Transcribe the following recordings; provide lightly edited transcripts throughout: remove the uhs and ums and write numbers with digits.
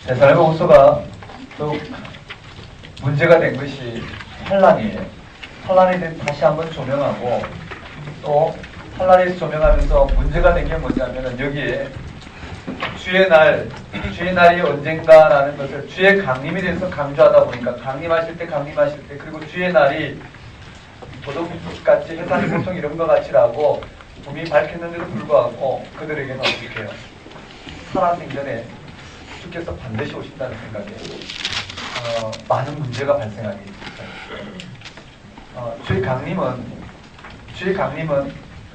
데살로니가후서가 또 문제가 된 것이 환란이에요. 환란에 대해 다시 한번 조명하고, 또 환란에서 조명하면서 문제가 된 게 뭐냐면은 여기에 주의 날이 언젠가라는 것을 주의 강림에 대해서 강조하다 보니까 강림하실 때 그리고 주의 날이 도덕같이 해산의 고통 이런 것 같이라고 분명히 밝혔는데도 불구하고 그들에게는 어떻게 해요? 살아생전에 주께서 반드시 오신다는 생각에 많은 문제가 발생하게 있어요. 주의 강림은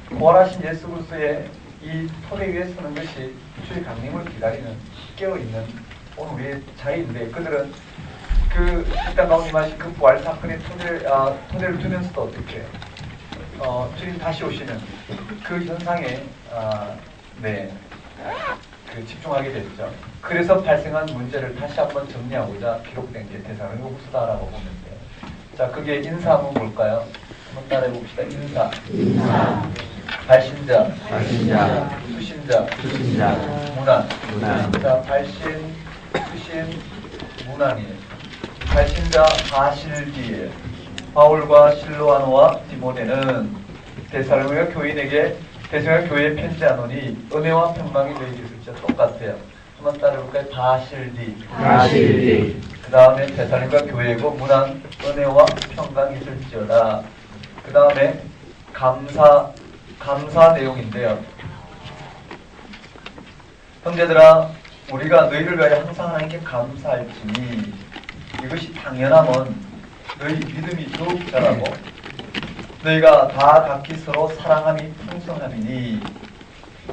부활하신 예수 그리스도의 이 토대 위에 서는 것이 주의 강림을 기다리는 깨어있는 오늘 우리의 자유인데, 그들은 일단 강림하신 그 부활 사건의 토대를 두면서도 어떻게 해요? 주님 다시 오시는 그 현상에 집중하게 됐죠. 그래서 발생한 문제를 다시 한번 정리하고자 기록된 게 데살로니가후서다라고 보면 돼요. 자, 그게 인사하면 뭘까요? 한번 따라해 봅시다. 인사. 발신자. 수신자. 문안. 자, 발신, 수신, 문안이에요. 발신자 바실디에 바울과 실로아노와 디모데는 데살로니가 교인에게 데살로니가 교회에 편지하노니 은혜와 평강이 너희에게 있을지어다. 똑같아요. 한번 따라해볼까요? 바실디. 그 다음에 데살로니가 교회고 문안 은혜와 평강이 있을지어다. 그 다음에 감사 내용인데요. 형제들아, 우리가 너희를 위하여 항상 하나님께 감사할지니 이것이 당연함은 너희 믿음이 더욱 자라고 너희가 다 각기 서로 사랑함이 풍성함이니,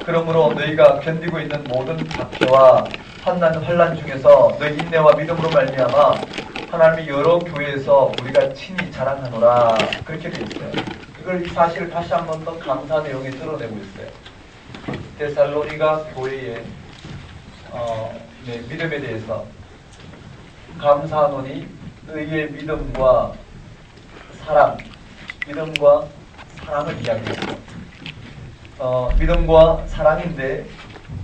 그러므로 너희가 견디고 있는 모든 박해와 환난 중에서 너희 인내와 믿음으로 말미암아 하나님의 여러 교회에서 우리가 친히 자랑하노라. 그렇게 되어 있어요. 이걸 사실 다시 한 번 더 감사 내용에 드러내고 있어요. 데살로니가 교회의 믿음에 대해서 감사하노니 너희의 믿음과 사랑을 이야기했어요. 믿음과 사랑인데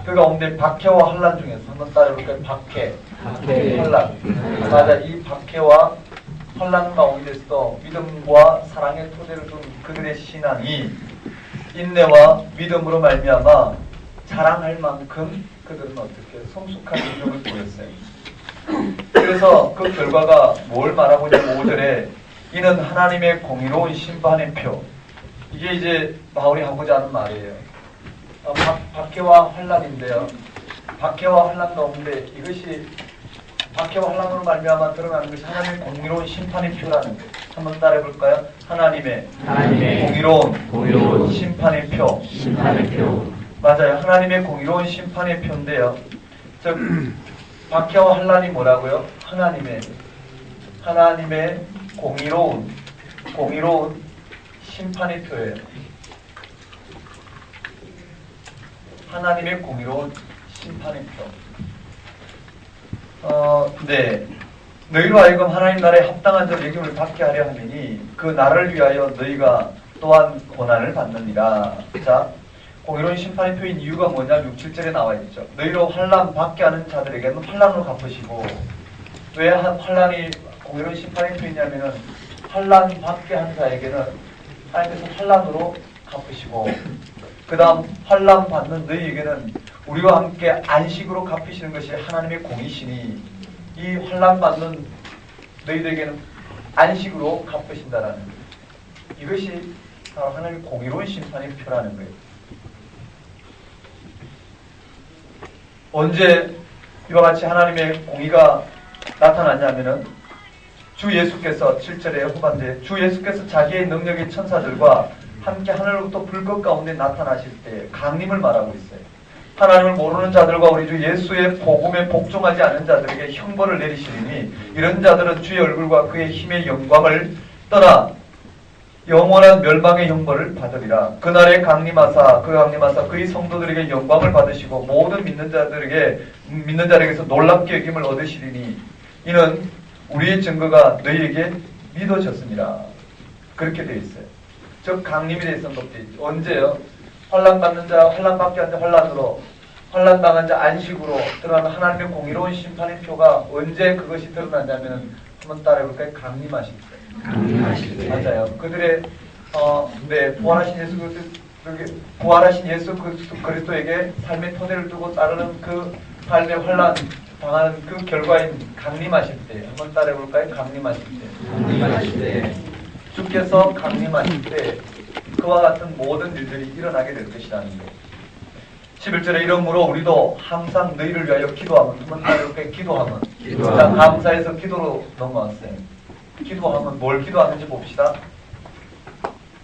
그 가운데 박해와 환난 중에서 한번 따라해볼까요? 박해, 환난. 맞아, 이 박해와 환난 가운데서 믿음과 사랑의 토대를 둔 그들의 신앙이 인내와 믿음으로 말미암아 자랑할 만큼 그들은 어떻게 성숙한 믿음을 보였어요. 그래서 그 결과가 뭘 말하고 있냐면 5절에 이는 하나님의 공의로운 심판의 표. 이게 이제 바울이 하고자 하는 말이에요. 박해와 환난인데요. 박해와 환난 가운데 이것이 박해와 환난으로 말미암아 드러나는 것이 하나님의 공의로운 심판의 표라는 거예요. 한번 따라해볼까요? 하나님의 공의로운 심판의 표. 맞아요. 하나님의 공의로운 심판의 표인데요. 즉 박해와 환난이 뭐라고요? 하나님의 공의로운 심판의 표예요. 하나님의 공의로운 심판의 표. 너희로 하여금 하나님 나라에 합당한 자 여김을 받게 하려 하매니 그 나라를 위하여 너희가 또한 고난을 받느니라. 자, 공의로운 심판의 표인 이유가 뭐냐? 6, 7절에 나와 있죠. 너희로 환난 받게 하는 자들에게는 환난으로 갚으시고, 왜 환난이 공의로운 심판의 표이냐면은 환난 받게 한 자에게는 하나님께서 환난으로 갚으시고, 그 다음 환난 받는 너희에게는 우리와 함께 안식으로 갚으시는 것이 하나님의 공이시니 이 환난 받는 너희들에게는 안식으로 갚으신다라는 거예요. 이것이 바로 하나님의 공의로운 심판의 표라는 거예요. 언제 이와 같이 하나님의 공의가 나타났냐면은 주 예수께서 7절의 후반부에 주 예수께서 자기의 능력의 천사들과 함께 하늘로부터 불꽃 가운데 나타나실 때 강림을 말하고 있어요. 하나님을 모르는 자들과 우리 주 예수의 복음에 복종하지 않은 자들에게 형벌을 내리시리니 이런 자들은 주의 얼굴과 그의 힘의 영광을 떠나 영원한 멸망의 형벌을 받으리라. 그날에 강림하사 그의 성도들에게 영광을 받으시고 모든 믿는 자들에게서 놀랍게 여김을 얻으시리니 이는 우리의 증거가 너희에게 믿어졌습니다. 그렇게 되어 있어요. 즉 강림에 대해서 언제요? 환난 받는 자, 환난 받게 하는 자 환난으로, 환난당한 자 안식으로 드러나는 하나님의 공의로운 심판의 표가 언제 그것이 드러나냐면 한번 따라해볼까요? 강림하실 때. 강림하실 때. 맞아요. 그들의 부활하신 예수 그리스도에게 삶의 토대를 두고 따르는 그 삶의 환난 당하는 그 결과인 강림하실 때. 한번 따라해볼까요? 강림하실 때. 강림하실 때. 주께서 강림하실 때 그와 같은 모든 일들이 일어나게 될 것이라는 거예요. 11절에 이러므로 우리도 항상 너희를 위하여 기도하면, 한번 따라해볼까요? 기도하면. 자, 감사해서 기도로 넘어왔어요. 기도하면 뭘 기도하는지 봅시다.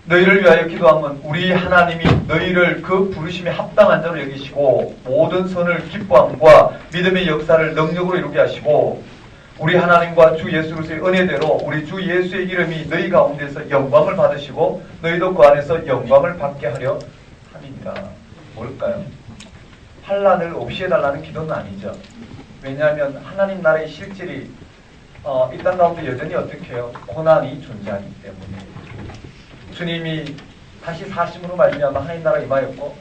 너희를 위하여 기도하면 우리 하나님이 너희를 그 부르심에 합당한 자로 여기시고 모든 선을 기뻐함과 믿음의 역사를 능력으로 이루게 하시고 우리 하나님과 주 예수 그리스도의 은혜대로 우리 주 예수의 이름이 너희 가운데서 영광을 받으시고 너희도 그 안에서 영광을 받게 하려 함입니다. 뭘까요? 환난을 없이 해달라는 기도는 아니죠. 왜냐하면 하나님 나라의 실질이 이 땅 가운데 여전히 어떻게 해요? 고난이 존재하기 때문에 주님이 다시 사심으로 말미암아 하나님 나라가 임하였고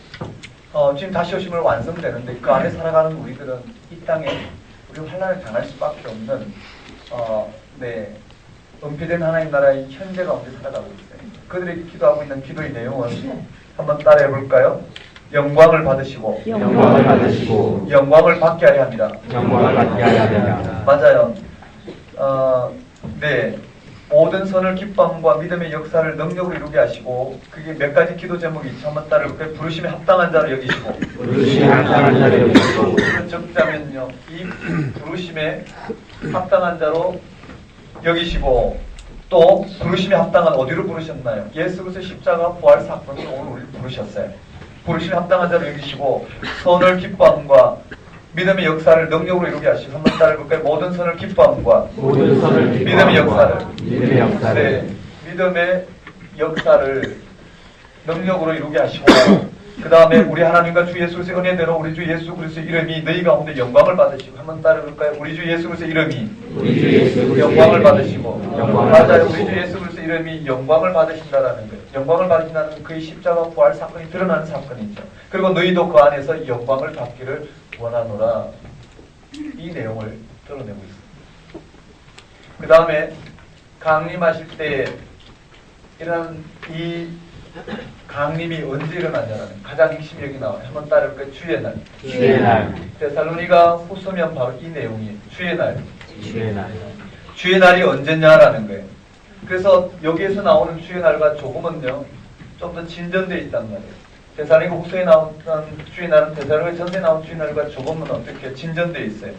주님 다시 오심을 완성되는데 그 안에 살아가는 우리들은 이 땅에 우리 환난을 당할 수밖에 없는 은폐된 하나님 나라의 현재 가운데 살아가고 있어요. 그들이 기도하고 있는 기도의 내용은 한번 따라해 볼까요? 영광을 받으시고 영광을 받게 하려 합니다. 영광을 받게 하려 합니다. 맞아요. 모든 선을 기뻐함과 믿음의 역사를 능력으로 이루게 하시고 그게 몇 가지 기도 제목이 있죠. 한번 따라해볼까요? 부르심에 합당한 자로 여기시고 부르심에 합당한 자로 여기시고 적자면요. 이 부르심에 합당한 자로 여기시고 또 부르심에 합당한 어디로 부르셨나요? 예수 그리스도 십자가 부활 사건으로 오늘 우리를 부르셨어요. 부르심에 합당한 자로 여기시고 선을 기뻐함과 믿음의 역사를 능력으로 이루게 하시고 한번 따라해볼까요? 모든 선을 기뻐함과 믿음의 역사를 믿음의 역사를 능력으로 이루게 하시고 그 다음에 우리 하나님과 주 예수 그리스도의 은혜대로 우리 주 예수 그리스도의 이름이 너희 가운데 영광을 받으시고 한번 따라해볼까요? 우리 주 예수 그리스도의 이름이 영광을 받으시고 맞아요. 우리 주 예수 그리스도의 이름이 영광을 받으신다라는 거예요. 영광을 받으신다는 그의 십자가 부활 사건이 드러나는 사건이죠. 그리고 너희도 그 안에서 영광을 받기를 원하노라. 이 내용을 드러내고 있습니다. 그 다음에 강림하실 때 이런 이 강림이 언제 일어나냐는 가장 핵심이 여기 나와요. 한번 따라해볼까요? 주의 날. 주의 날. 데살로니가 후서면 바로 이 내용이에요. 주의 날. 주의 날. 주의 날이 언제냐라는 거예요. 그래서 여기에서 나오는 주의 날과 조금은요 좀 더 진전되어 있단 말이에요. 데살로니가 후서에 나오는 주의 날은 데살로니가 전서에 나온 주의 날과 조금은 어떻게 진전되어 있어요.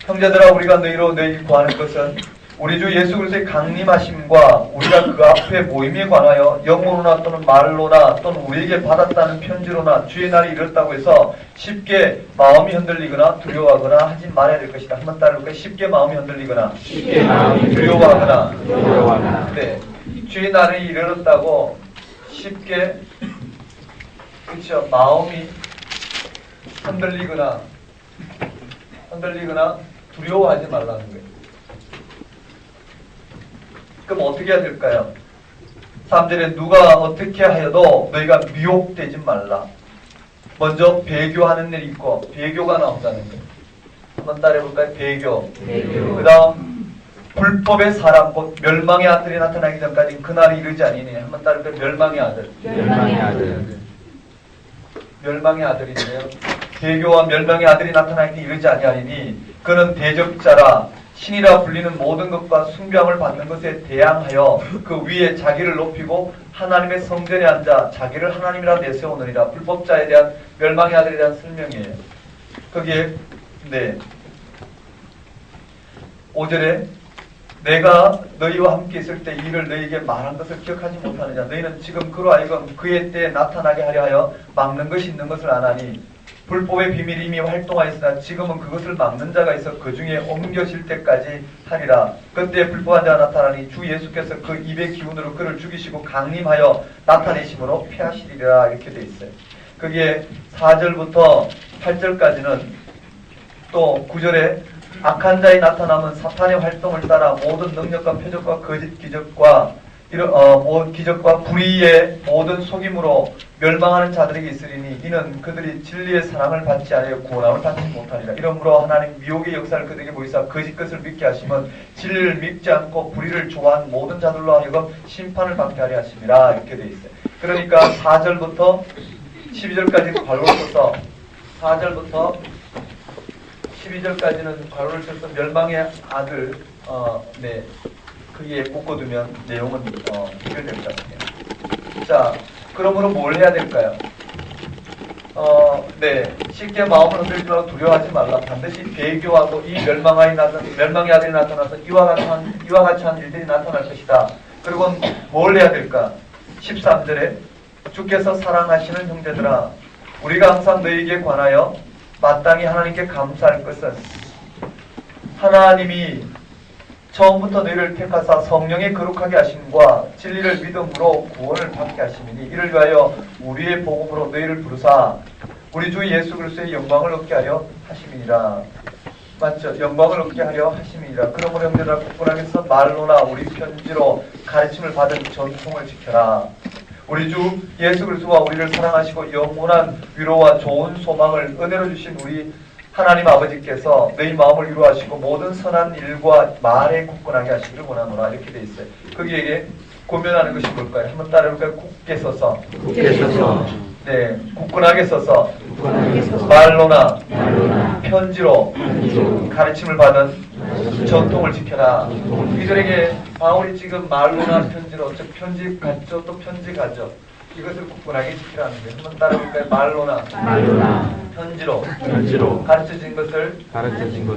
형제들아 우리가 너희로 너희 구하는 것은 우리 주 예수 그리스도의 강림하심과 우리가 그 앞에 모임에 관하여 영어로나 또는 말로나 또는 우리에게 받았다는 편지로나 주의 날이 이렇다고 해서 쉽게 마음이 흔들리거나 두려워하거나 하지 말아야 될 것이다. 한번 따라해볼까요? 쉽게 마음이 흔들리거나 두려워하거나 네, 주의 날이 이르렀다고 쉽게 그렇죠. 마음이 흔들리거나 두려워하지 말라는 거예요. 그럼 어떻게 해야 될까요? 3절에 누가 어떻게 하여도 너희가 미혹되지 말라. 먼저 배교하는 일이 있고 배교가 나온다는 거예요. 한번 따라해볼까요? 배교. 그 다음 불법의 사람 곧 멸망의 아들이 나타나기 전까지 그날이 이르지 아니니. 한번 따라해볼까요? 멸망의 아들. 멸망의 아들인데요. 배교와 멸망의 아들이 나타나기 이르지 아니하리니 그는 대적자라 신이라 불리는 모든 것과 숭배함을 받는 것에 대항하여 그 위에 자기를 높이고 하나님의 성전에 앉아 자기를 하나님이라 내세우느니라. 불법자에 대한 멸망의 아들에 대한 설명이에요. 거기에 5절에 내가 너희와 함께 있을 때 이를 너희에게 말한 것을 기억하지 못하느냐. 너희는 지금 그로 하여금 그의 때에 나타나게 하려 하여 막는 것이 있는 것을 아나니 불법의 비밀이 이미 활동하였으나 지금은 그것을 막는 자가 있어 그 중에 옮겨질 때까지 하리라. 그때 불법한 자가 나타나니 주 예수께서 그 입의 기운으로 그를 죽이시고 강림하여 나타내심으로 패하시리라. 이렇게 돼 있어요. 거기에 4절부터 8절까지는 또 9절에 악한 자의 나타남은 사탄의 활동을 따라 모든 능력과 표적과 거짓 기적과 이런 기적과 불의의 모든 속임으로 멸망하는 자들에게 있으리니 이는 그들이 진리의 사랑을 받지 아니하여 구원함을 받지 못하리라. 이러므로 하나님 미혹의 역사를 그들에게 보이사 거짓 것을 믿게 하시면 진리를 믿지 않고 불의를 좋아하는 모든 자들로 하여금 심판을 받게 하려 하심이라. 이렇게 돼 있어요. 그러니까 4절부터 12절까지 괄호를 써서 4절부터 12절까지는 괄호를 써서 멸망의 아들 거기에 묶어두면 내용은 해결될 것 같아요. 자, 그러므로 뭘 해야 될까요? 쉽게 마음을 흔들지 말고 두려워하지 말라. 반드시 배교하고 이 멸망의 아들이 나타나서 이와 같이 한 일들이 나타날 것이다. 그리고 뭘 해야 될까? 13절에 주께서 사랑하시는 형제들아, 우리가 항상 너희에게 관하여 마땅히 하나님께 감사할 것은 하나님이 처음부터 너희를 택하사 성령의 거룩하게 하심과 진리를 믿음으로 구원을 받게 하심이니 이를 위하여 우리의 복음으로 너희를 부르사 우리 주 예수 그리스도의 영광을 얻게 하려 하심이니라. 맞죠? 영광을 얻게 하려 하심이니라. 그러므로 형제들아, 국군하게서 말로나 우리 편지로 가르침을 받은 전통을 지켜라. 우리 주 예수 그리스도와 우리를 사랑하시고 영원한 위로와 좋은 소망을 은혜로 주신 우리 하나님 아버지께서 너희 마음을 위로하시고 모든 선한 일과 말에 굳건하게 하시기를 원하노라. 이렇게 돼 있어요. 거기에게 고면하는 것이 뭘까요? 한번 따라해볼까요? 굳게 써서. 네, 굳건하게 써서. 말로나 편지로 가르침을 받은 전통을 지켜라. 이들에게 바울이 지금 말로나 편지로, 즉 편지 같죠, 또 편지 가죠. 이것을 굳건하게 지키라는 거예요. 한번 따라해볼까요? 말로나 편지로 가르쳐진 것을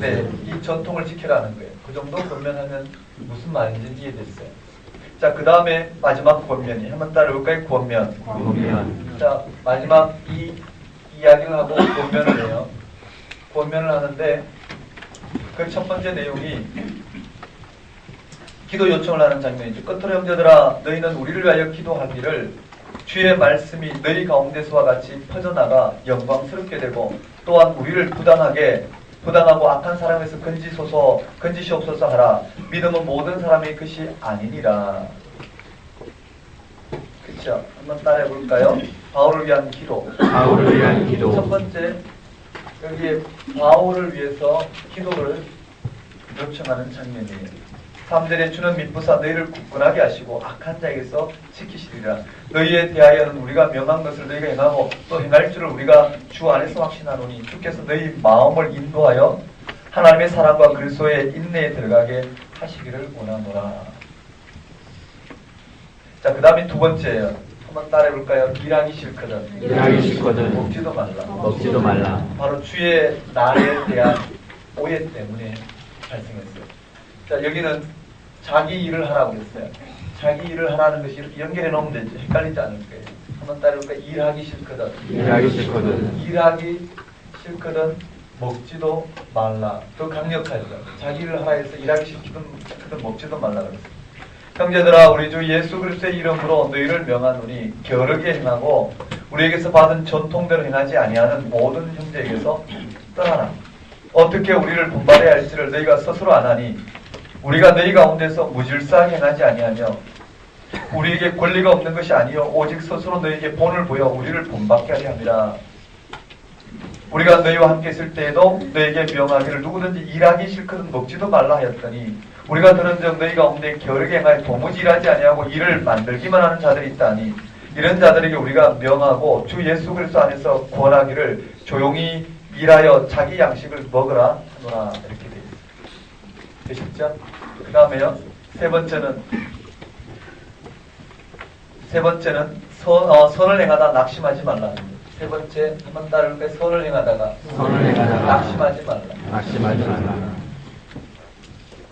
네, 이 전통을 지키라는 거예요. 그 정도 권면하면 무슨 말인지 이해됐어요. 자, 그 다음에 마지막 권면이 한번 따라해볼까요? 권면. 자, 마지막 이 이야기를 하고 권면을 해요. 권면을 하는데 그 첫 번째 내용이 기도 요청을 하는 장면이죠. 끝으로 형제들아, 너희는 우리를 위하여 기도하기를 주의 말씀이 너희 가운데서와 같이 퍼져나가 영광스럽게 되고 또한 우리를 부당하고 악한 사람에서 건지시옵소서 하라. 믿음은 모든 사람의 것이 아니니라. 그렇죠? 한번 따라해 볼까요? 바울을 위한 기도. 첫 번째, 여기에 바울을 위해서 기도를 요청하는 장면이에요. 3절에 주는 믿부사 너희를 굳건하게 하시고 악한 자에게서 지키시리라. 너희에 대하여는 우리가 명한 것을 너희가 행하고 또 행할 줄을 우리가 주 안에서 확신하노니 주께서 너희 마음을 인도하여 하나님의 사랑과 그리스도의 인내에 들어가게 하시기를 원하노라. 자, 그 다음에 두 번째예요. 한번 따라해볼까요? 일하기 싫거든 먹지도 말라. 바로 주의 날에 대한 오해 때문에 발생했어요. 자, 여기는 자기 일을 하라고 했어요. 자기 일을 하라는 것이 이렇게 연결해 놓으면 되죠. 헷갈리지 않을 거예요. 한번 따라해볼까요? 일하기 싫거든 먹지도 말라. 더 강력하죠. 자기 일을 하라 해서 일하기 싫거든 먹지도 말라 그랬어요. 형제들아, 우리 주 예수 그리스도의 이름으로 너희를 명하노니 게으르게 행하고 우리에게서 받은 전통대로 행하지 아니하는 모든 형제에게서 떠나라. 어떻게 우리를 분발해야 할지를 너희가 스스로 아나니 우리가 너희 가운데서 무질서하게 행하지 아니하며 우리에게 권리가 없는 것이 아니요 오직 스스로 너희에게 본을 보여 우리를 본받게 하려 함이라. 우리가 너희와 함께 있을 때에도 너희에게 명하기를 누구든지 일하기 싫거든 먹지도 말라 하였더니 우리가 들은즉 너희 가운데 게으르게 행하여 도무지 일하지 아니하고 일을 만들기만 하는 자들이 있다니 이런 자들에게 우리가 명하고 주 예수 그리스도 안에서 권하기를 조용히 일하여 자기 양식을 먹으라 하노라. 이렇게 되셨죠? 그 다음에요. 세 번째는 선을 행하다 낙심하지 말라. 세 번째 한번 따를까요? 선을 행하다가 낙심하지 말라.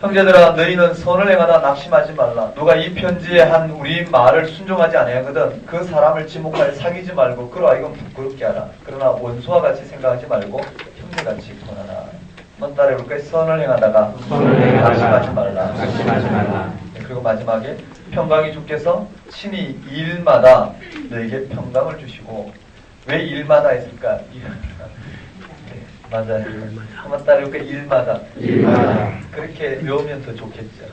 형제들아, 너희는 선을 행하다 낙심하지 말라. 누가 이 편지에 한 우리 말을 순종하지 아니하거든 그 사람을 지목하여 사귀지 말고 그로 하여금 부끄럽게 하라. 그러나 원수와 같이 생각하지 말고 형제같이 권하라. 한번 따라해볼까요? 선을 행하다가 낙심하지 말라. 네, 그리고 마지막에 평강이 주께서 친히 일마다 너에게 평강을 주시고 왜 일마다 했을까? 네, 맞아요. 한번 따라해볼까요? 일마다. 그렇게 외우면 더 좋겠죠.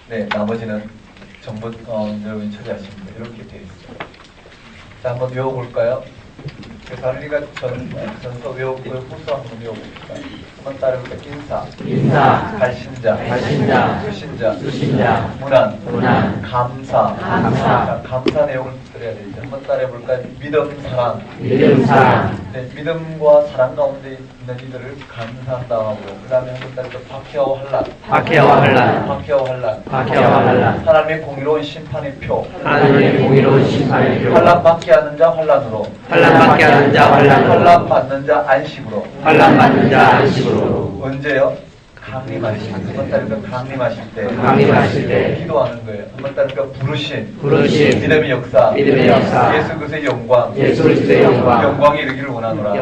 네, 나머지는 전부 여러분이 처리하시면 돼요. 이렇게 되어 있어요. 자, 한번 외워볼까요? 그래서 우리가 전서 외우고 후서 한번 외워봅시다. 한번 따라해볼까요? 인사, 발신자, 수신자, 문안, 감사. 자, 감사 내용을 들어야 되죠. 한번 따라해볼까요? 믿음, 사랑. 네, 믿음과 사랑 가운데 있는 이들을 감사한다 하고, 그 다음에 한번 따라해볼까요? 박해와 환란. 하나님의 공의로운 심판의 표. 환란 받게 하는 자 환란으로. 환란 받는 자 안식으로. 언제요? 강림하실 때. 한번 따르니까 강림하실 때. 기도하는 거예요. 한번 따르니까 부르심. 믿음의 역사. 예수 그리스도의 영광. 영광이 이르기를 원하노라.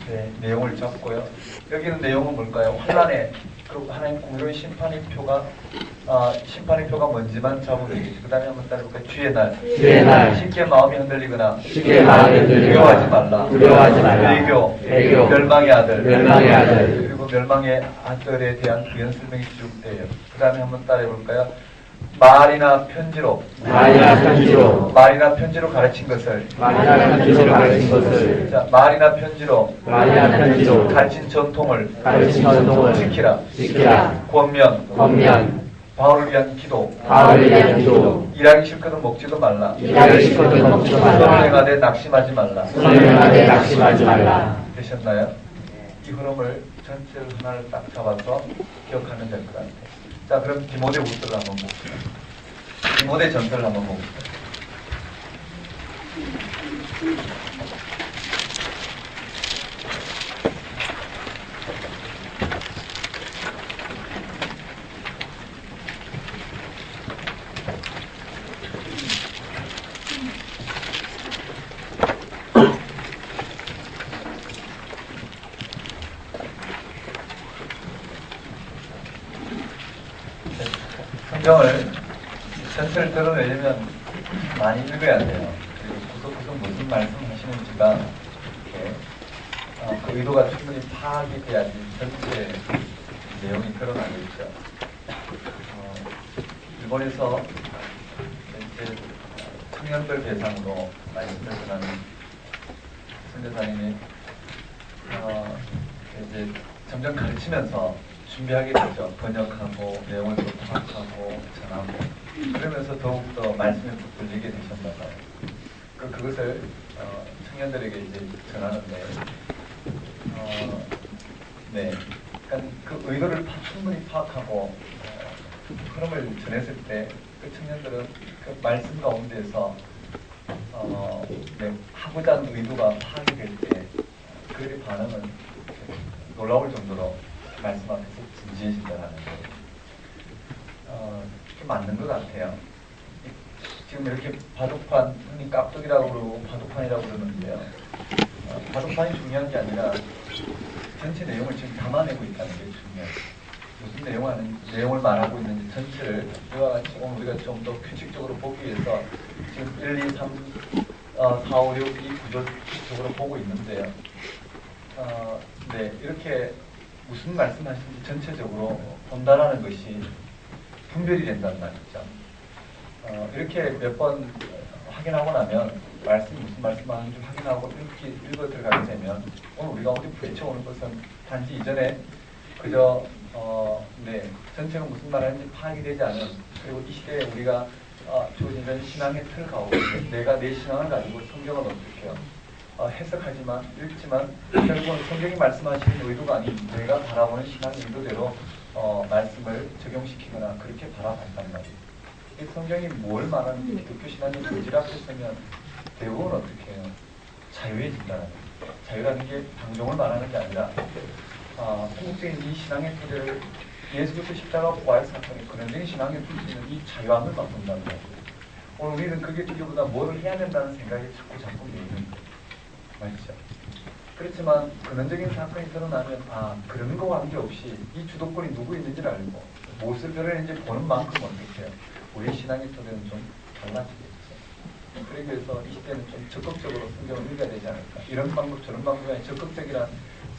네, 내용을 적고요. 여기는 내용은 뭘까요? 환란에 그 하나님 공의로운 심판의 표가 뭔지만 잡으면 되겠죠. 그 다음에 한번 따라볼까요? 주의 날. 쉽게 마음이 흔들리거나 두려워하지 말라. 배교 멸망의 아들. 그리고 멸망의 아들에 대한 부연 설명이 쭉 돼요. 그 다음에 한번 따라해볼까요? 말이나 편지로 가르친 것을. 자, 말이나 편지로 가르친 전통을 지키라. 권면. 바울을 위한 기도. 일하기 싫거든 먹지도 말라. 선을 행하되 낙심하지 말라. 되셨나요? 이 흐름을 전체를 하나를 딱 잡아서 기억하면 될 것 같아요. 자, 그럼 디모데 후서를 한번 봅시다. 디모데 전서를 한번 봅시다. 성경을 전체를 드러내려면 많이 읽어야 돼요. 그리고 구석구석 무슨 말씀하시는지가 이렇게 그 의도가 충분히 파악이 돼야지 전체 내용이 드러나겠죠. 일본에서 이제 청년들 대상으로 말씀을 전하는 선교사님이 이제 점점 가르치면서 준비하게 되죠. 번역하고 내용을 또 파악하고 전하고 그러면서 더욱더 말씀에 붙들리게 되셨나 봐요. 그것을 청년들에게 이제 전하는데 네, 그러니까 그 의도를 충분히 파악하고 흐름을 전했을 때 그 청년들은 그 말씀 가운데서 네, 하고자 하는 의도가 파악이 될 때 그들의 반응은 놀라울 정도로 말씀 앞에서 진지해진다는 거. 맞는 것 같아요. 지금 이렇게 바둑판, 흔히 깍두기라고 그러고 바둑판이라고 그러는데요. 바둑판이 중요한 게 아니라 전체 내용을 지금 담아내고 있다는 게 중요해요. 무슨 내용을 말하고 있는지 전체를 이와 같이 오늘 우리가 좀 더 규칙적으로 보기 위해서 지금 1, 2, 3, 4, 5, 6 이 구조적으로 보고 있는데요. 네, 이렇게 무슨 말씀하시는지 전체적으로 본다라는 것이 분별이 된다는 말이죠. 이렇게 몇 번 확인하고 나면 말씀이 무슨 말씀하는지 확인하고 이렇게 읽어 들어가게 되면 오늘 우리가 어디 부딪혀오는 것은 단지 이전에 그저 네, 전체가 무슨 말하는지 파악이 되지 않은 그리고 이 시대에 우리가 주어진 신앙의 틀 가운데 내가 내 신앙을 가지고 성경은 어떻게 해석하지만 읽지만 결국은 성경이 말씀하시는 의도가 아닌 내가 바라보는 신앙의 의도대로 말씀을 적용시키거나 그렇게 바라봤단 말이에요. 이 성경이 뭘 말하는지 기독교 신앙이 부질없었으면 대부분 어떻게 해요? 자유해진다는 거예요. 자유라는 게 방종을 말하는 게 아니라 궁극적인 이 신앙의 토대를 예수 그리스도 십자가 부활 사건의 근원적인 신앙의 토대는 이 자유함을 바꾼다는 거예요. 오늘 우리는 그게 주기보다 뭐를 해야 된다는 생각이 자꾸 있는 거예요. 맞죠? 그렇지만 근원적인 사건이 드러나면 그런 거와 관계없이 이 주도권이 누구 있는지를 알고 무엇을 드러내는지 보는 만큼 어떻게 해요? 우리의 신앙의 토대는 좀 달라지겠죠. 그러기 위해서 이 시대는 좀 적극적으로 성경을 읽어야 되지 않을까. 이런 방법 저런 방법이 아니라 적극적이란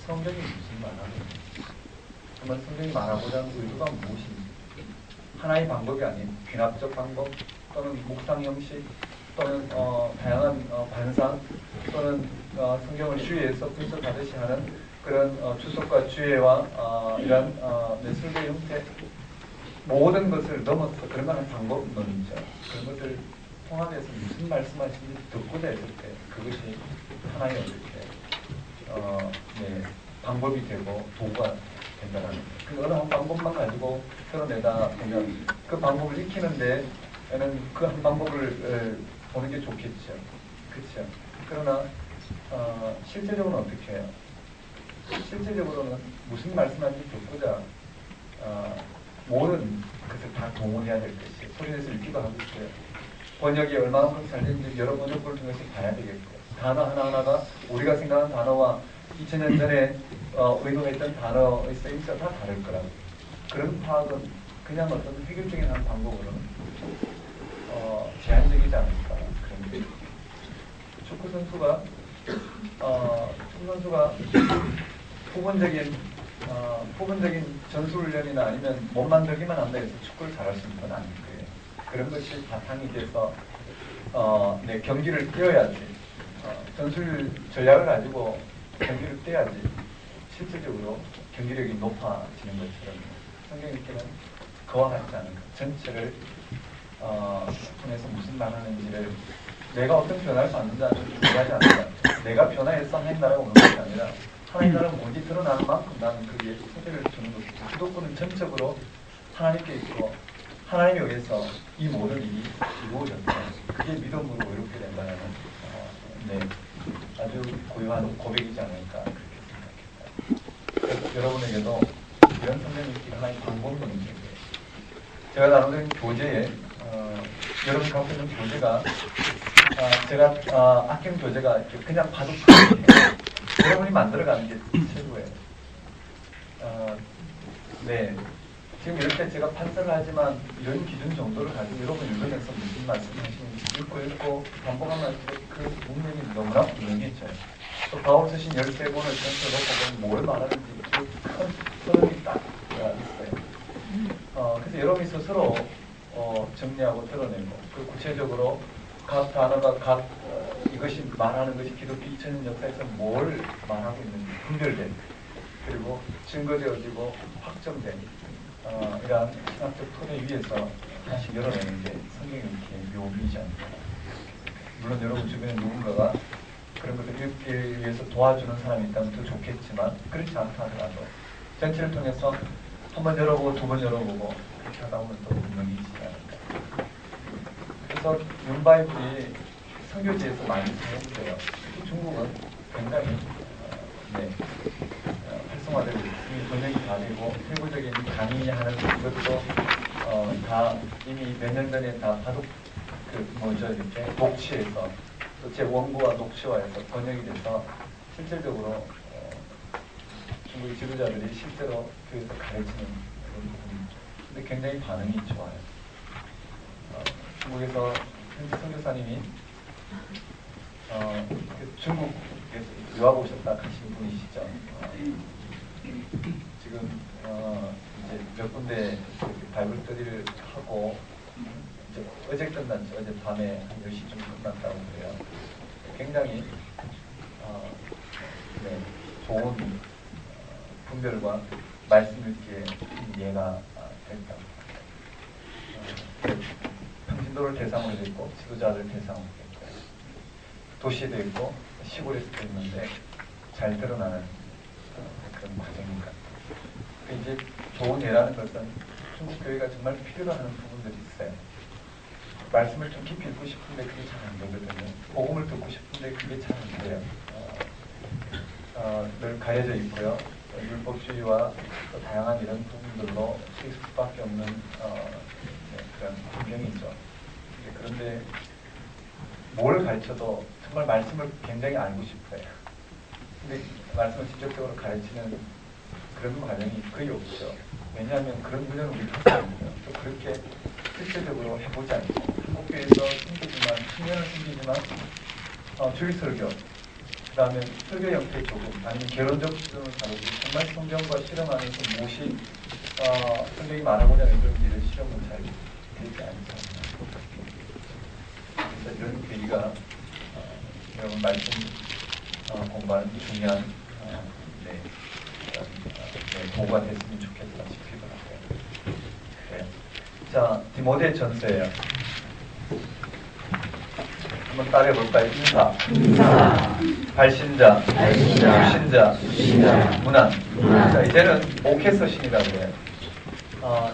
성경이 무슨 말하는 정말 성경이 말하고자 하는 의도가 무엇인지 하나의 방법이 아닌 귀납적 방법 또는 묵상 형식 또는 다양한 반상 또는 성경을 주의해서 분석하듯이 하는 그런 주석과 주의와 이런 설교 형태 모든 것을 넘어서 그런 건 방법론이죠. 그런 것을 통합해서 무슨 말씀하시는지 듣고자 했을 때 그것이 하나의 방법이 되고 도구가 된다는 거예요. 그 어느 한 방법만 가지고 드러내다 보면 그 방법을 익히는데 그 한 방법을 보는 게 좋겠죠. 그렇죠. 그러나 실제적으로는 어떻게 해요? 실제적으로는 무슨 말씀하는지 듣고자 모든 것을 다 동원해야 될 것이에요. 소리내서 읽기도 하고 있어요. 번역이 얼마만큼 잘 되는지 여러 번역본을 통해서 봐야 되겠고요. 단어 하나하나가 우리가 생각하는 단어와 2000년 전에 의도했던 단어의 쓰임새가 다 다를 거라고. 그런 파악은 그냥 어떤 획일적인 한 방법으로는 제한적이지 않을까. 그런데 축구 선수가 부분적인 전술훈련이나 아니면 몸 만들기만 한다 해서 축구를 잘할 수 있는 건 아닐 거예요. 그런 것이 바탕이 돼서 경기를 뛰어야지 전술 전략을 가지고 경기를 뛰어야지 실질적으로 경기력이 높아지는 것처럼 성경님께는 그와 같지 않을까. 전체를 통해서 무슨 말하는지를 내가 어떤 변화를 받는다는 중요하지 않다. 내가 변화해서 하나님 나라가 오는 것이 아니라 하나님 나라가 뭔지 드러나는 만큼 나는 그게 세대를 주는 것이죠. 기독교는 전적으로 하나님께 있고 하나님에 의해서 이 모든 일이 이루어졌다. 그게 믿음으로 이렇게 된다는 아주 고유한 고백이지 않을까 그렇게 생각합니다. 여러분에게도 이런 성경이 하나의 방법론이에요. 제가 나누는 교재에 여러분 갖고 있는 교재가 제가 아끼는 교재가 그냥 봐도 여러분이 만들어가는 게 최고예요. 지금 이렇게 제가 판단을 하지만 이런 기준 정도를 가지고 여러분 읽으면서 무슨 말씀하시는지 읽고 반복하면 그 문맥이 너무나 분명해져요. 또 바울 쓰신 13권을 전체로 놓고 보면 뭘 말하는지 그 큰 흐름이 딱 있어요. 그래서 여러분이 스스로 정리하고 드러내고 그 구체적으로 각 단어가 이것이 말하는 것이 기독교 2000년 역사에서 뭘 말하고 있는지 분별된 그리고 증거되어지고 확정된 이러한 신학적 토대 위에서 다시 열어내는 게 성경의 이렇게 묘미이지 않을까. 물론 여러분 주변에 누군가가 그런 것을 읽기 위해서 도와주는 사람이 있다면 더 좋겠지만 그렇지 않다 하더라도 전체를 통해서 한 번 열어보고 두 번 열어보고 그렇게 하다 보면 또 분명해지지 않을까. 그래서 윤바이블이 선교지에서 많이 사용돼요. 중국은 굉장히 활성화되고 이미 번역이 다 되고 세부적인 강의하는 것도 다 이미 몇 년 전에 다 바둑 이렇게 녹취해서 또 제 원고와 녹취화해서 번역이 돼서 실질적으로 중국의 지도자들이 실제로 교회에서 가르치는 그런 부분이죠. 근데 굉장히 반응이 좋아요. 중국에서 현지 선교사님이 중국에서 유학 오셨다 가신 분이시죠. 지금 이제 몇 군데 바이블 스터디를 하고 이제 어제 끝났죠. 어제 밤에 한 10시쯤 끝났다고 그래요. 굉장히 좋은 분별과 말씀 읽기에 이해가 됐다. 평신도를 대상으로 했고 지도자를 대상으로 했고 도시에도 있고 시골에서도 있는데 잘 드러나는 그런 과정인 것 같아요. 이제 좋은 예라는 것은 중국 교회가 정말 필요로 하는 부분들이 있어요. 말씀을 좀 깊이 읽고 싶은데 그게 잘 안 되거든요. 복음을 듣고 싶은데 그게 잘 안 돼요. 늘 가려져 있고요. 율법주의와 또 다양한 이런 부분들로 수익 수밖에 없는 그런 환경이죠. 그런데 뭘 가르쳐도 정말 말씀을 굉장히 알고 싶어요. 근데 말씀을 직접적으로 가르치는 그런 과정이 거의 없죠. 왜냐하면 그런 분야는 우리 하지 않고요. 또 그렇게 실질적으로 해보지 않고 한국교회에서 숨기지만 10년을 숨기지만 주일설교 그 다음에 설교 형태 조금, 아니면 개론적 수준을 다루고 정말 성경과 실험하면서 무엇이 성경이 말하고자 하는 그런 일을 실험은 잘 되지 않습니다. 그래서 이런 계기가 여러분 말씀 공부하는 중요한 도구가 됐으면 좋겠다 싶기도 하고요. 네. 자, 디모데 전서예요. 한번 따라해볼까요? 인사, 발신자, 수신자, 문안. 자, 이제는 목회서신이라고 해요.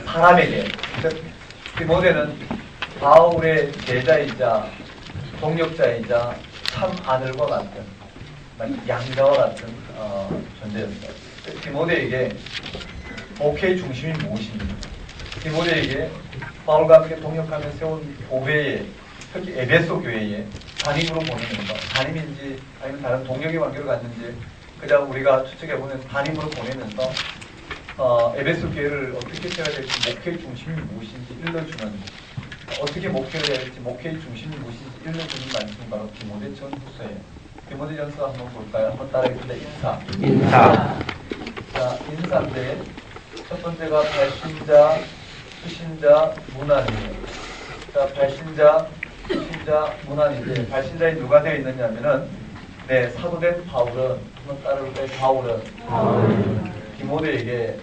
사람에게. 디모데는 바울의 제자이자 동역자이자 참 아들과 같은, 양자와 같은 존재였어요. 디모데에게 목회의 중심이 무엇입니까? 디모데에게 바울과 함께 동역하며 세운 교회에, 특히 에베소 교회에 담임으로 보내면서, 담임인지 아니면 다른 동역의 관계를 갖는지 그냥 우리가 추측해보면 담임으로 보내면서 에베소 교회를 어떻게 세워야 될지, 목회의 중심이 무엇인지 일러주는, 어떻게 목회를 해야 될지, 목회의 중심이 무엇인지 일러주는 말씀이 바로 디모데 전후서예요. 디모데 전서 한번 볼까요? 한번 따라해봅니다. 인사. 자, 인사인데 첫 번째가 발신자, 수신자, 문안이에요. 자, 발신자, 수신자, 문안인데 발신자에 누가 되어 있느냐면은 사도된 바울은, 한번 따라볼까요? 바울은 디모데에게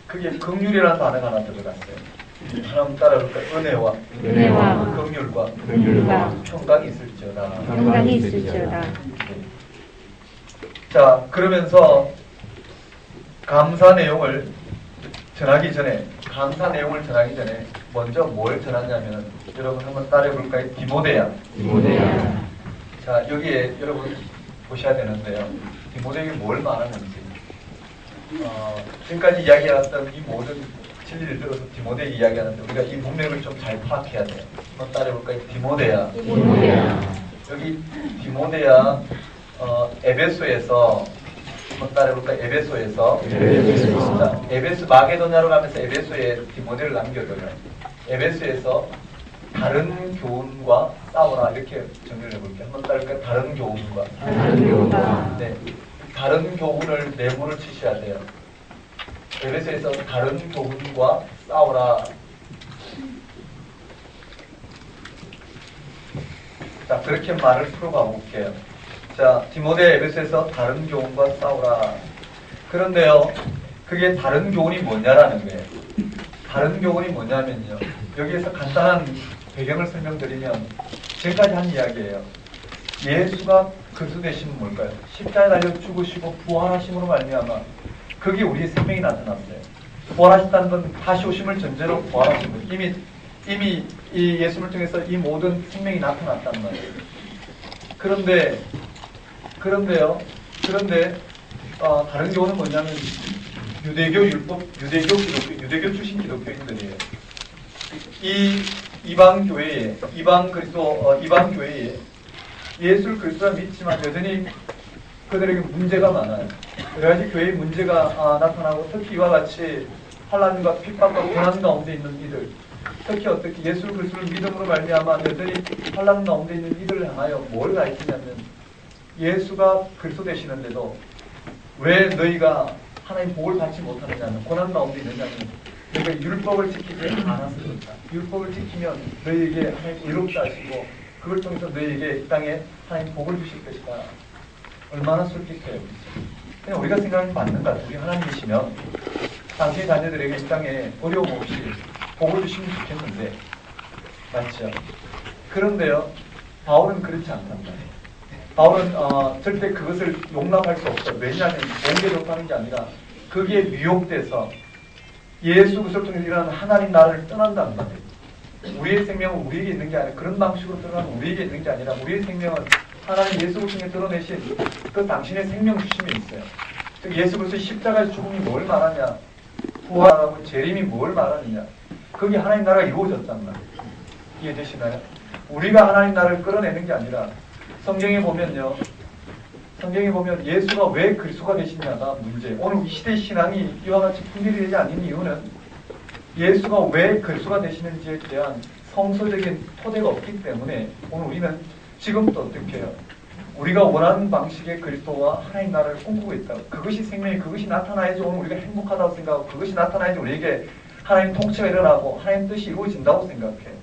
그게 긍휼이라는 단어가 하나 들어갔어요. 한번 따라볼까요? 은혜와 긍휼과 평강이 있을지어다. 자, 그러면서 감사 내용을 전하기 전에 먼저 뭘 전하냐면, 여러분 한번 따라해볼까요? 디모데야. 자, 여기에 여러분 보셔야 되는데요. 디모데에게 뭘 말하는지, 지금까지 이야기해왔던 이 모든 진리를 들어서 디모데 이야기하는데 우리가 이 문맥을 좀 잘 파악해야 돼요. 한번 따라해볼까요? 디모데야. 여기 디모데야, 에베소에서, 한번 따라해볼까요? 에베소에서. 자, 에베소 마게도냐로 가면서 에베소에 디모데를 남겨둬요. 에베소에서 다른 교훈과 싸우라, 이렇게 정리를 해볼게요. 한번 따라해볼까요? 다른 교훈과. 네, 다른 교훈을 내부를 치셔야 돼요. 에베소에서 다른 교훈과 싸우라. 자, 그렇게 말을 풀어가 볼게요. 자, 디모데 에베소에서 다른 교훈과 싸우라. 그런데요, 그게 다른 교훈이 뭐냐라는 거예요. 다른 교훈이 뭐냐면요, 여기에서 간단한 배경을 설명드리면 지금까지 한 이야기예요. 예수가 그리스도 되시면 뭘까요? 십자가에 달려 죽으시고 부활하심으로 말미암아 그게 우리의 생명이 나타났어요. 부활하셨다는 건 다시 오심을 전제로 부활하신 거예요. 이미 이 예수를 통해서 이 모든 생명이 나타났단 말이에요. 그런데 다른 교훈은 뭐냐면 유대교 율법, 유대교 출신 기독교인들이에요. 이 이방 교회에 예수를 그리스도라 믿지만 여전히 그들에게 문제가 많아요. 여러 가지 교회의 문제가 나타나고, 특히 이와 같이 환난과 핍박과 고난 가운데 있는 이들, 특히 어떻게 예수 그리스도를 믿음으로 말미암아 여전히 환난 가운데 있는 이들을 향하여 뭘 가르치냐면, 예수가 그리스도 되시는데도 왜 너희가 하나님 복을 받지 못하느냐면, 고난 가운데 있느냐면 너희가 율법을 지키지 않아서 그렇다. 율법을 지키면 너희에게 하나님 의롭다 하시고 그걸 통해서 너희에게 이 땅에 하나님 복을 주실 것이다. 얼마나 솔직해요. 그냥 우리가 생각하는 맞는 것 같아요. 우리 하나님이시면 당신의 자녀들에게 이 땅에 어려움 없이 복을 주시면 좋겠는데, 맞죠? 그런데요, 바울은 그렇지 않단 말이에요. 바울은 절대 그것을 용납할 수 없어요. 왜냐하면 공개적으로 하는 게 아니라 거기에 미혹돼서 예수 그리스도를 통해서 일어나는 하나님 나라를 떠난단 말이에요. 우리의 생명은 우리에게 있는 게 아니라, 그런 방식으로 드러나면 우리에게 있는 게 아니라, 우리의 생명은 하나님 예수를 통해 드러내신 그 당신의 생명 주심에 있어요. 즉 예수 그리스도의 십자가의 죽음이 뭘 말하냐, 부활하고 재림이 뭘 말하느냐, 그게 하나님 나라가 이루어졌단 말이에요. 이해되시나요? 우리가 하나님 나라를 끌어내는 게 아니라, 성경에 보면 예수가 왜 그리스도가 되시냐가 문제. 오늘 이 시대 신앙이 이와 같이 분별이 되지 않는 이유는 예수가 왜 그리스도가 되시는지에 대한 성서적인 토대가 없기 때문에 오늘 우리는 지금도 어떻게 해요? 우리가 원하는 방식의 그리스도와 하나님 나라를 꿈꾸고 있다고. 그것이 생명이, 그것이 나타나야지 오늘 우리가 행복하다고 생각하고, 그것이 나타나야지 우리에게 하나님 통치가 일어나고 하나님 뜻이 이루어진다고 생각해요.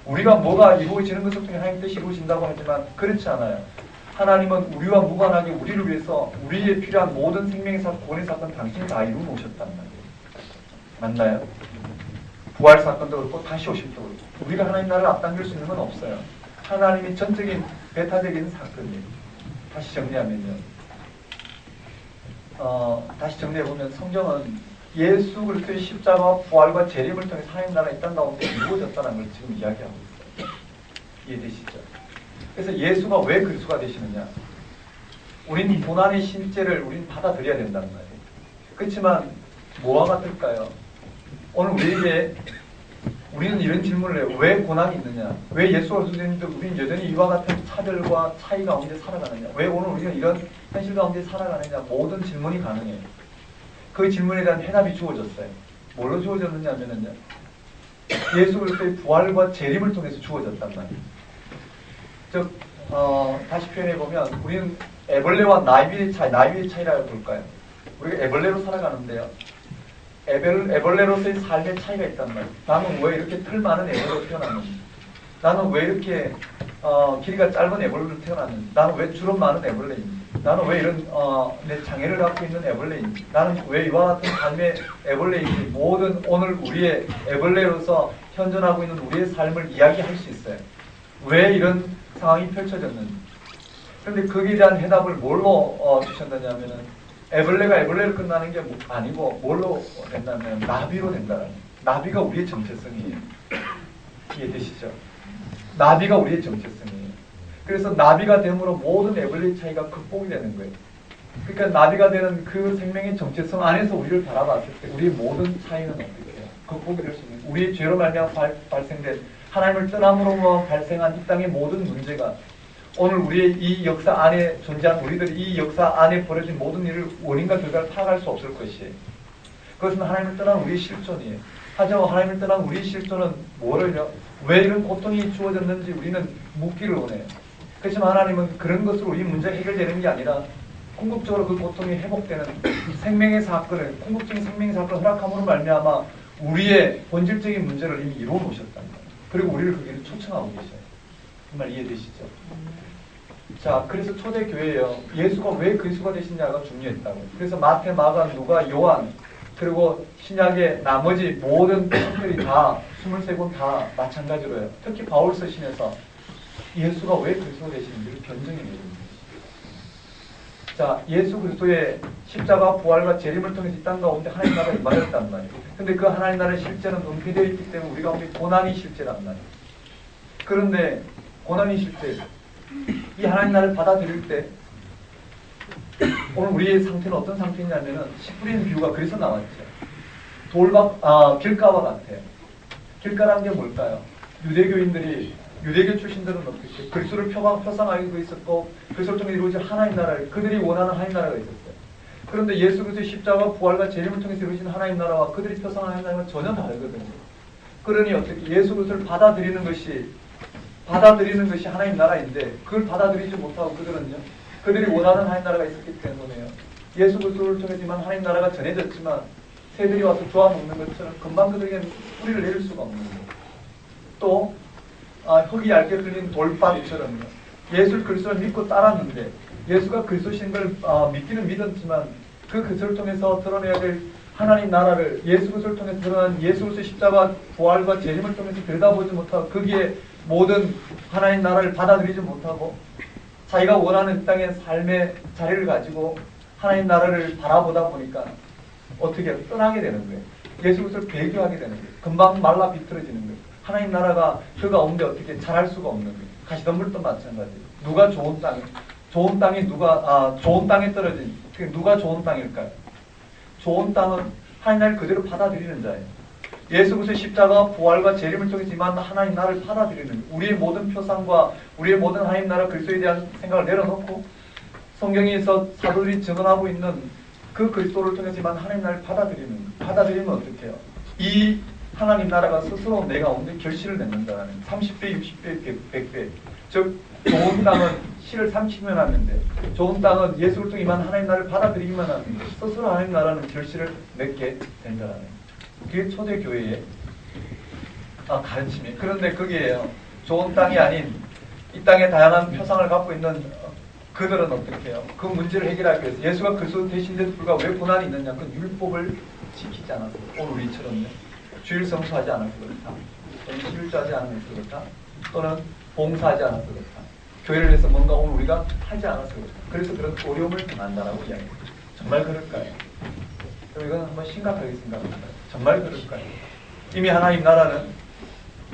우리가 뭐가 이루어지는 것을 통해 하나님 뜻이 이루어진다고 하지만 그렇지 않아요. 하나님은 우리와 무관하게 우리를 위해서 우리에 필요한 모든 생명의 사건, 구원의 사건 당신이 다 이루어 놓으셨단 말이에요. 맞나요? 부활 사건도 그렇고 다시 오심도 그렇고 우리가 하나님 나라를 앞당길 수 있는 건 없어요. 하나님이 전적인 배타적인 사건이에요. 다시 정리하면요. 다시 정리해보면 성경은 예수 그리스도의 십자가 부활과 재림을 통해서 하나님 나라가 이 땅 가운데 이루어졌다는 걸 지금 이야기하고 있어요. 이해되시죠? 그래서 예수가 왜 그리스도가 되시느냐? 우린 고난의 실제를 우린 받아들여야 된다는 말이에요. 그렇지만 뭐와 같을까요? 오늘 우리는 이런 질문을 해요. 왜 고난이 있느냐? 왜 예수가 그리스도인데 우리는 여전히 이와 같은 차별과 차이 가운데 살아가느냐? 왜 오늘 우리는 이런 현실 가운데 살아가느냐? 모든 질문이 가능해요. 그 질문에 대한 해답이 주어졌어요. 뭘로 주어졌느냐 하면은요. 예수 그리스도의 부활과 재림을 통해서 주어졌단 말이에요. 즉, 다시 표현해보면 우리는 애벌레와 나비의 차이라고 볼까요? 우리가 애벌레로 살아가는데요. 애벌레로서의 삶의 차이가 있단 말이에요. 나는 왜 이렇게 털 많은 애벌레로 태어났는지, 나는 왜 이렇게 길이가 짧은 애벌레로 태어났는지, 나는 왜 주름 많은 애벌레인지, 나는 왜 이런 내 장애를 갖고 있는 애벌레인지, 나는 왜 이와 같은 삶의 애벌레인지, 모든 오늘 우리의 애벌레로서 현존하고 있는 우리의 삶을 이야기할 수 있어요. 왜 이런 상황이 펼쳐졌는지. 그런데 거기에 대한 해답을 뭘로 주셨느냐면은 애벌레가 애벌레로 끝나는 게 아니고 뭘로 된다면 나비로 된다는 거예요. 나비가 우리의 정체성이에요. 이해되시죠? 나비가 우리의 정체성이에요. 그래서 나비가 됨으로 모든 애벌레의 차이가 극복이 되는 거예요. 그러니까 나비가 되는 그 생명의 정체성 안에서 우리를 바라봤을 때 우리의 모든 차이는 어떻게 해요? 극복이 될 수 있는 거예요. 우리의 죄로 말미암아 발생된 하나님을 떠남으로 발생한 이 땅의 모든 문제가 오늘 우리의 이 역사 안에 존재한 우리들이 이 역사 안에 벌어진 모든 일을 원인과 결과를 파악할 수 없을 것이에요. 그것은 하나님을 떠난 우리의 실존이에요. 하지만 하나님을 떠난 우리의 실존은 뭐를요? 왜 이런 고통이 주어졌는지 우리는 묻기를 원해요. 그렇지만 하나님은 그런 것으로 우리 문제가 해결되는 게 아니라 궁극적으로 그 고통이 회복되는 생명의 사건을, 궁극적인 생명의 사건을 허락함으로 말미암아 우리의 본질적인 문제를 이미 이루어 놓으셨단 말이에요. 그리고 우리를 그 길을 초청하고 계셔요. 정말 이해되시죠? 자, 그래서 초대교회예요. 예수가 왜 그리스도가 되시냐가 중요했다고. 그래서 마태, 마가, 누가, 요한, 그리고 신약의 나머지 모든 성들이 다 23권 다 마찬가지로 해요. 특히 바울 서신에서 예수가 왜 그리스도가 되시는지를 변증해 내립니다. 자, 예수 그리스도의 십자가 부활과 재림을 통해서 이 땅 가운데 하나님 나라가 임하였단 말이에요. 근데 그 하나님 나라의 실제는 은폐되어 있기 때문에 우리 가운데 고난이 실제란 말이에요. 그런데 고난이 실제, 이 하나님 나라를 받아들일 때 오늘 우리의 상태는 어떤 상태냐면은 씨 뿌리는 비유가 그래서 나왔죠. 길가와 같아요. 길가라는 게 뭘까요? 유대교 출신들은 어떻게 그리스도를 표상하고 있었고 그리스도를 통해 이루어질 하나님 나라를 그들이 원하는 하나님 나라가 있었어요. 그런데 예수 그리스도의 십자가 부활과 재림을 통해서 이루어진 하나님 나라와 그들이 표상하는 하나님 나라는 전혀 다르거든요. 그러니 어떻게 예수 그리스도를 받아들이는 것이 하나님 나라인데 그걸 받아들이지 못하고 그들이 원하는 하나님 나라가 있었기 때문에요. 예수 그리스도를 통해서만 하나님 나라가 전해졌지만 새들이 와서 좋아먹는 것처럼 금방 그들에게는 뿌리를 내릴 수가 없는 거예요. 또 흙이 얇게 흘린 돌밭처럼요. 예수 그리스도를 믿고 따랐는데 예수가 그리스도신 걸 믿기는 믿었지만 그 그리스도를 통해서 드러내야 될 하나님 나라를 예수 그리스도를 통해서 드러난 예수 그리스도의 십자가 부활과 재림을 통해서 들여다보지 못하고 거기에 모든 하나님 나라를 받아들이지 못하고 자기가 원하는 땅의 삶의 자리를 가지고 하나님 나라를 바라보다 보니까 어떻게 떠나게 되는 거예요. 예수 그리스도를 배교하게 되는 거예요. 금방 말라 비틀어지는 거예요. 하나님 나라가 그 가운데 어떻게 자랄 수가 없는 거예요. 가시덤불도 마찬가지예요. 누가 좋은 땅에 떨어진 누가 좋은 땅일까요? 좋은 땅은 하나님 나라를 그대로 받아들이는 자예요. 예수 그리스도의 십자가 부활과 재림을 통해서 임한 하나님 나라를 받아들이는 우리의 모든 표상과 우리의 모든 하나님 나라 그리스도에 대한 생각을 내려놓고 성경에서 사도들이 증언하고 있는 그 그리스도를 통해서 임한 하나님 나라를 받아들이면 어떻게 해요? 이 하나님 나라가 스스로 내 가운데 결실을 맺는다는 30배, 60배, 100배. 즉 좋은 땅은 씨를 삼키기만 하는데 좋은 땅은 예수 그리스도 임한 하나님 나라를 받아들이기만 하는데 스스로 하나님 나라는 결실을 맺게 된다는 그게 초대교회의 가르침이에요. 그런데 그게 좋은 땅이 아닌 이 땅에 다양한 표상을 갖고 있는 그들은 어떻게 해요? 그 문제를 해결하기 위해서 예수가 그리스도 되신데도 불구하고 왜 고난이 있느냐? 그 율법을 지키지 않아서 오늘 우리처럼 주일 성수하지 않아서 그렇다. 또는 실주하지 않아서 그렇다. 또는 봉사하지 않아서 그렇다. 교회를 해서 뭔가 오늘 우리가 하지 않아서 그렇다. 그래서 그런 어려움을 당한다라고 이야기해요. 정말 그럴까요? 그럼 이건 한번 심각하게 생각합니다. 정말 그럴까요? 이미 하나님 나라는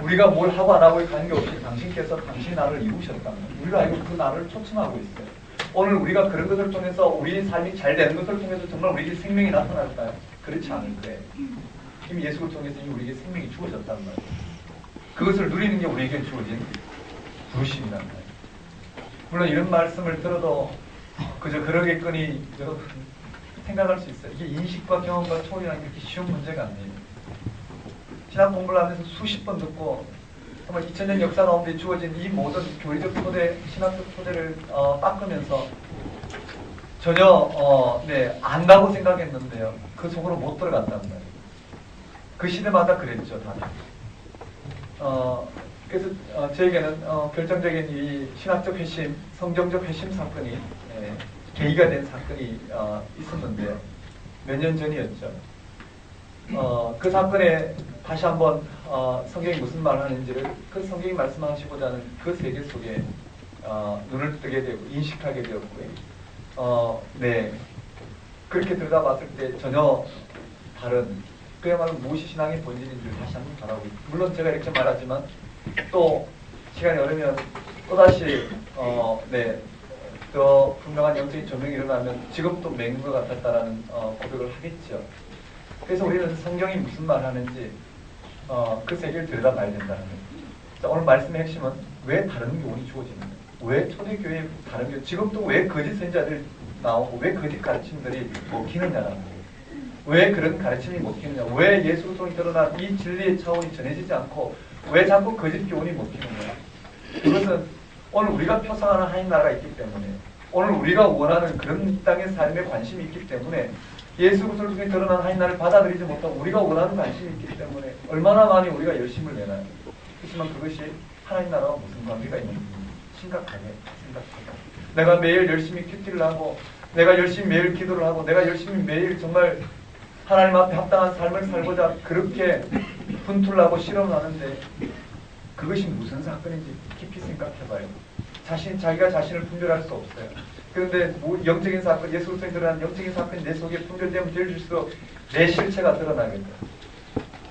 우리가 뭘 하고 안 하고에 관계없이 당신께서 당신 나라를 이루셨다면 우리가 알고 그 나라를 초청하고 있어요. 오늘 우리가 그런 것을 통해서 우리의 삶이 잘 되는 것을 통해서 정말 우리에게 생명이 나타날까요? 그렇지 않을 거예요. 이미 예수를 통해서 이미 우리에게 생명이 주어졌단 말이에요. 그것을 누리는 게 우리에게 주어진 부르심이란 말이에요. 물론 이런 말씀을 들어도 그저 그러겠거니 여러분 생각할 수 있어요. 이게 인식과 경험과 초월이라는 게 그렇게 쉬운 문제가 아니에요. 신학 공부를 하면서 수십 번 듣고 정말 2000년 역사 가운데 주어진 이 모든 교리적 토대, 신학적 토대를 닦으면서 전혀 안다고 생각했는데요. 그 속으로 못 들어갔단 말이에요. 그 시대마다 그랬죠, 다들. 그래서 저에게는 결정적인 이 신학적 회심, 성경적 회심 사건이 계기가 된 사건이 있었는데요. 몇 년 전이었죠. 그 사건에 다시 한번 성경이 무슨 말을 하는지를 그 성경이 말씀하시고자 하는 그 세계 속에 눈을 뜨게 되고 인식하게 되었고요. 그렇게 들여다봤을 때 전혀 다른 그야말로 무엇이 신앙의 본질인지를 다시 한번 바라보고 있습니다. 물론 제가 이렇게 말하지만 또 시간이 오르면 또다시 더 분명한 영적인 조명이 일어나면 지금도 맹인 것 같았다라는 고백을 하겠죠. 그래서 우리는 성경이 무슨 말을 하는지 그 세계를 들여다봐야 된다는 거예요. 자, 오늘 말씀의 핵심은 왜 다른 교훈이 주어지는가? 왜 초대교회에 다른 교회, 지금도 왜 거짓 선지자들이 나오고 왜 거짓 가르침들이 먹히느냐라는 거예요. 왜 그런 가르침이 먹히느냐? 왜 예수 그리스도로 드러난 이 진리의 차원이 전해지지 않고 왜 자꾸 거짓 교훈이 먹히느냐? 그것은 오늘 우리가 표상하는 하나님 나라가 있기 때문에 오늘 우리가 원하는 그런 이 땅의 삶에 관심이 있기 때문에 예수 그리스도를 통해 드러난 하나님 나라를 받아들이지 못하고 우리가 원하는 관심이 있기 때문에 얼마나 많이 우리가 열심을 내나요? 그렇지만 그것이 하나님 나라와 무슨 관계가 있는지 심각하게 생각합니다. 내가 매일 열심히 큐티를 하고 내가 열심히 매일 기도를 하고 내가 열심히 매일 정말 하나님 앞에 합당한 삶을 살고자 그렇게 분투를 하고 실험을 하는데 그것이 무슨 사건인지 깊이 생각해봐요. 자기가 자신을 분별할 수 없어요. 그런데 영적인 사건, 예수 그리스도에 드러난 영적인 사건이 내 속에 분별되면 될수록 내 실체가 드러나게 돼요.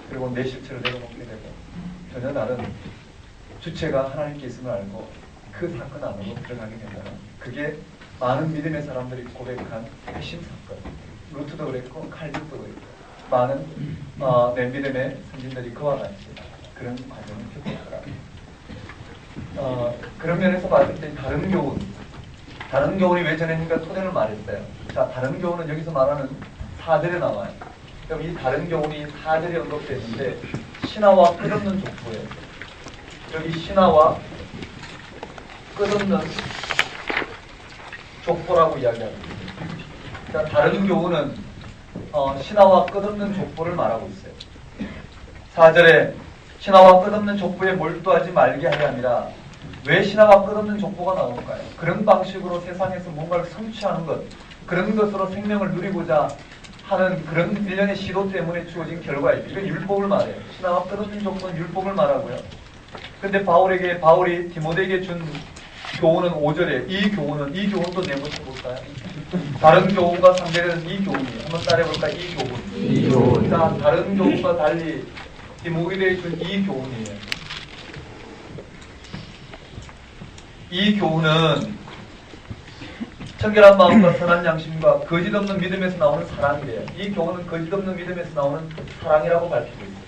그리고 내 실체를 내려놓게 되고 전혀 다른 주체가 하나님께 있음을 알고 그 사건 안으로 들어가게 된다는 그게 많은 믿음의 사람들이 고백한 핵심 사건. 루트도 그랬고 칼빈도 그랬고 많은 내 믿음의 선진들이 그와 같이 그런 과정을 겪었더라. 그런 면에서 봤을 때 다른 교훈이 왜 전해진가 토대를 말했어요. 자, 다른 교훈은 여기서 말하는 4절에 나와요. 그럼 이 다른 교훈이 4절에 언급되는데 신화와 끝없는 족보예요. 여기 신화와 끝없는 족보라고 이야기합니다. 자, 다른 교훈은 신화와 끝없는 족보를 말하고 있어요. 4절에 신화와 끝없는 족보에 몰두하지 말게 하려 함이라. 왜 신화와 끝없는 족보가 나올까요? 그런 방식으로 세상에서 뭔가를 성취하는 것, 그런 것으로 생명을 누리고자 하는 그런 일련의 시도 때문에 주어진 결과입니다. 이건 율법을 말해요. 신화와 끝없는 족보는 율법을 말하고요. 근데 바울이 디모데에게 준 교훈은 5절에 이 교훈도 내모셔 볼까요? 다른 교훈과 상대되는 이 교훈이에요. 한번 따라해볼까요? 이 교훈. 자, 다른 교훈과 달리 디모데에게 준 이 교훈이에요. 이 교훈은 청결한 마음과 선한 양심과 거짓 없는 믿음에서 나오는 사랑이래요. 이 교훈은 거짓 없는 믿음에서 나오는 사랑이라고 밝히고 있어요.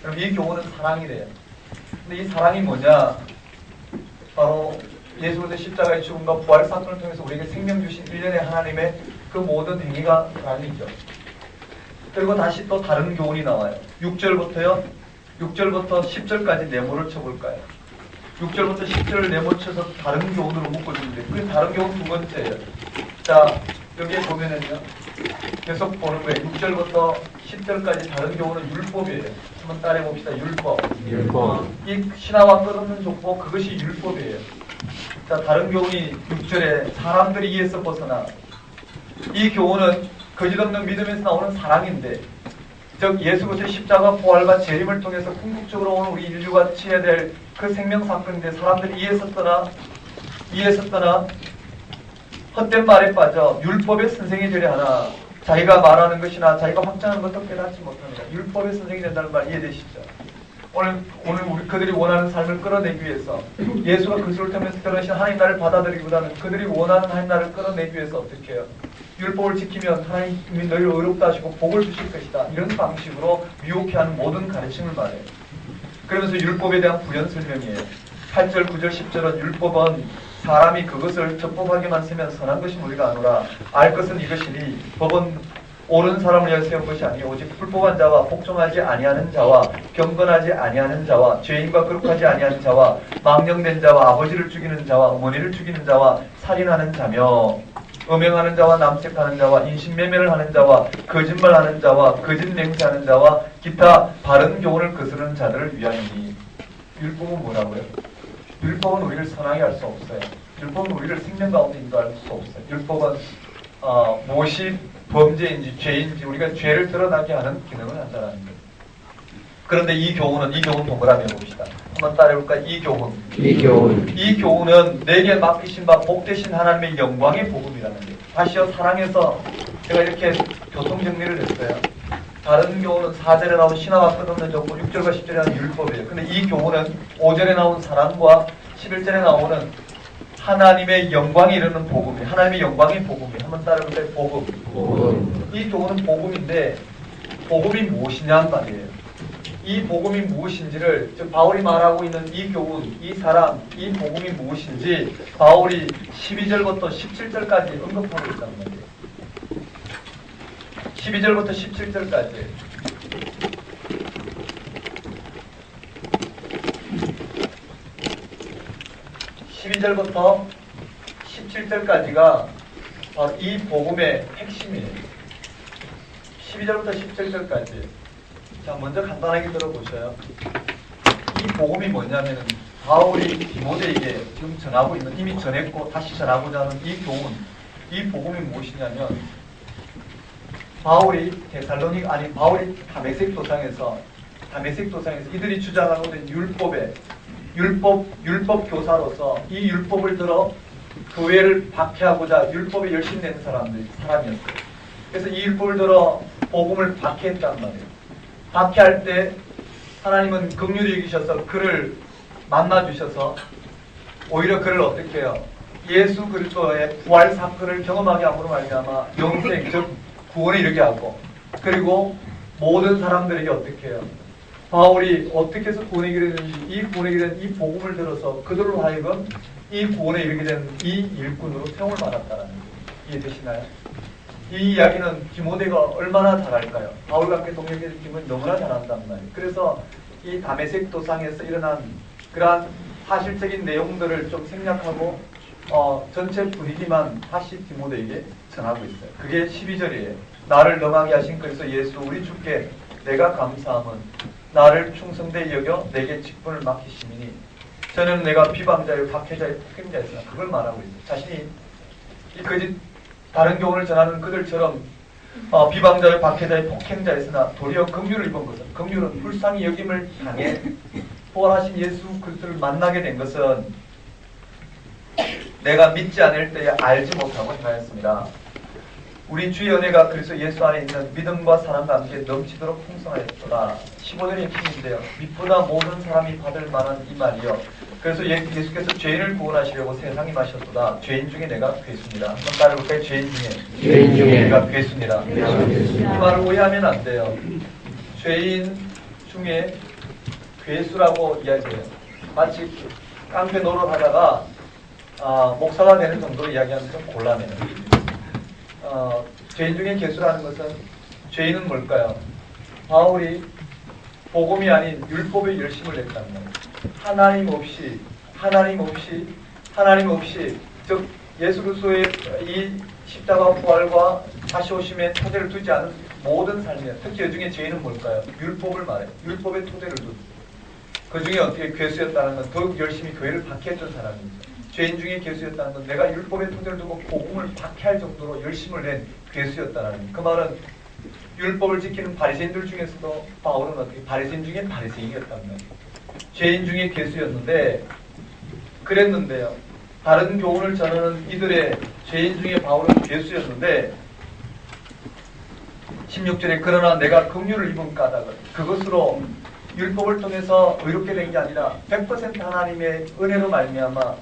그럼 이 교훈은 사랑이래요. 근데 이 사랑이 뭐냐? 바로 예수 그리스도의 십자가의 죽음과 부활 사건을 통해서 우리에게 생명 주신 일련의 하나님의 그 모든 행위가 사랑이죠. 그리고 다시 또 다른 교훈이 나와요. 6절부터 10절까지 네모를 쳐볼까요? 6절부터 10절을 네모쳐서 다른 교훈으로 묶어주는데 그 다른 교훈 두 번째예요. 자, 여기에 보면은요. 계속 보는 거예요. 6절부터 10절까지 다른 교훈은 율법이에요. 한번 따라해 봅시다. 율법. 이 신화와 끝없는 족보, 그것이 율법이에요. 자, 다른 교훈이 6절에 사람들이 이에서 벗어나. 이 교훈은 거짓없는 믿음에서 나오는 사랑인데, 즉 예수 그리스도의 십자가 부활과 재림을 통해서 궁극적으로 오늘 우리 인류가 치러야 될 그 생명 사건인데, 사람들이 이에서 떠나 헛된 말에 빠져 율법의 선생이 되려 하나 자기가 말하는 것이나 자기가 확장하는 것도 깨닫지 못합니다. 율법의 선생이 된다는 말 이해되시죠? 오늘 우리 그들이 원하는 삶을 끌어내기 위해서 예수가 그리스도를 통해서 변하신 하나님 나라를 받아들이기보다는 그들이 원하는 하나님 나라를 끌어내기 위해서 어떻게 해요? 율법을 지키면 하나님이 너희를 의롭다 하시고 복을 주실 것이다. 이런 방식으로 미혹해하는 모든 가르침을 말해요. 그러면서 율법에 대한 부연 설명이에요. 8절, 9절, 10절은 율법은 사람이 그것을 적법하게만 쓰면 선한 것이 우리가 아노라. 알 것은 이것이니 법은 옳은 사람을 위하여 세운 것이 아니요 오직 불법한 자와 복종하지 아니하는 자와 경건하지 아니하는 자와 죄인과 거룩하지 아니하는 자와 망령된 자와 아버지를 죽이는 자와 어머니를 죽이는 자와 살인하는 자며 음행하는 자와 남색하는 자와 인신매매를 하는 자와 거짓말하는 자와 거짓 맹세하는 자와 기타 바른 교훈을 거스르는 자들을 위하이니. 율법은 뭐라고요? 율법은 우리를 선하게 할 수 없어요. 율법은 우리를 생명 가운데 인도할 수 없어요. 율법은 무엇이 범죄인지 죄인지 우리가 죄를 드러나게 하는 기능을 한다는 거예요. 그런데 이 교훈은 동그라미 해봅시다. 한번 따라해볼까요? 이 교훈은 내게 맡기신 바 복되신 하나님의 영광의 복음이라는 거예요. 다시요, 사랑해서 제가 이렇게 교통정리를 했어요. 다른 교훈은 4절에 나온 신화와 끝없는 족보, 6절과 10절에 나온 율법이에요. 근데 이 교훈은 5절에 나온 사랑과 11절에 나오는 하나님의 영광이 이르는 복음이에요. 하나님의 영광의 복음이에요. 한번 따라해볼까요? 복음. 이 교훈은 복음인데 복음이 무엇이냐 말이에요. 이 복음이 무엇인지를, 즉 바울이 말하고 있는 이 교훈, 이 사랑, 이 복음이 무엇인지 바울이 12절부터 17절까지 언급하고 있다는 말이에요. 12절부터 17절까지. 12절부터 17절까지가 바로 이 복음의 핵심이에요. 12절부터 17절까지. 자, 먼저 간단하게 들어보셔요. 이 복음이 뭐냐면은 바울이 디모데에게 지금 전하고 있는, 이미 전했고 다시 전하고자 하는 이 교훈, 이 복음이 무엇이냐면, 바울이 다메섹 도상에서 이들이 주장하고 있는 율법 교사로서 이 율법을 들어 교회를 박해하고자 율법에 열심히 낸 사람이었어요. 그래서 이 율법을 들어 복음을 박해했단 말이에요. 박해할 때 하나님은 긍휼히 여기셔서 그를 만나주셔서 오히려 그를 어떻게 해요? 예수 그리스도의 부활 사건을 경험하게 함으로 말미암아 영생, 즉 구원에 이르게 하고, 그리고 모든 사람들에게 어떻게 해요? 바울이 어떻게 해서 구원에 이르게 되는지, 이 구원에 이르게 된 이 복음을 들어서 그들로 하여금 이 구원에 이르게 된 이 일꾼으로 세움을 받았다는 거예요. 이해되시나요? 이 이야기는 디모데가 얼마나 잘할까요? 바울과 함께 동행했던 디모데 너무나 잘한단 말이에요. 그래서 이 다메섹 도상에서 일어난 그러한 사실적인 내용들을 좀 생략하고 전체 분위기만 다시 디모데에게 전하고 있어요. 그게 12절이에요. 나를 넘하게 하신 그리스도 예수 우리 주께 내가 감사함은 나를 충성되이 여겨 내게 직분을 맡기심이니 저는 내가 비방자요 박해자요 폭행자였으나 그걸 말하고 있어요. 자신이 이 거짓 다른 교훈을 전하는 그들처럼 비방자요 박해자요 폭행자였으나 도리어 긍휼을 입은 것은, 긍휼은 불쌍히 여김을 당해 부활하신 예수 그리스도를 만나게 된 것은 내가 믿지 않을 때에 알지 못하고 행하였습니다. 우리 주의 은혜가 그리스도 예수 안에 있는 믿음과 사랑과 함께 넘치도록 풍성하였도다. 15절의 핵심인데요. 믿보다 모든 사람이 받을 만한 이 말이요. 그래서 예수께서 죄인을 구원하시려고 세상에 마셨도다. 죄인 중에 내가 괴수입니다. 한번 따라해볼까요? 죄인 중에 내가 괴수입니다. 이 말을 오해하면 안 돼요. 죄인 중에 괴수라고 이야기해요. 마치 깡패 노릇하다가 목사가 되는 정도로 이야기하면 좀 곤란해요. 죄인 중에 괴수라는 것은 죄인은 뭘까요? 바울이 복음이 아닌 율법에 열심을 냈단 말이에요. 하나님 없이 즉 예수 그리스도의 이 십자가 부활과 다시 오심의 토대를 두지 않은 모든 삶이에요. 특히 이 중에 죄인은 뭘까요? 율법을 말해요. 율법의 토대를 두고 그 중에 어떻게 괴수였다는 건 더욱 열심히 교회를 박해했던 사람입니다. 죄인 중에 괴수였다는 건 내가 율법의 토대를 두고 복음을 박해할 정도로 열심을 낸 괴수였다는 그 말은 율법을 지키는 바리새인들 중에서도 바울은 어떻게 바리새인 중에 바리새인이었단 말이에요. 죄인 중에 괴수였는데 그랬는데요. 다른 교훈을 전하는 이들의 죄인 중에 바울은 괴수였는데 16절에 그러나 내가 긍휼을 입은 까닭은 그것으로 율법을 통해서 의롭게 된 게 아니라 100% 하나님의 은혜로 말미암아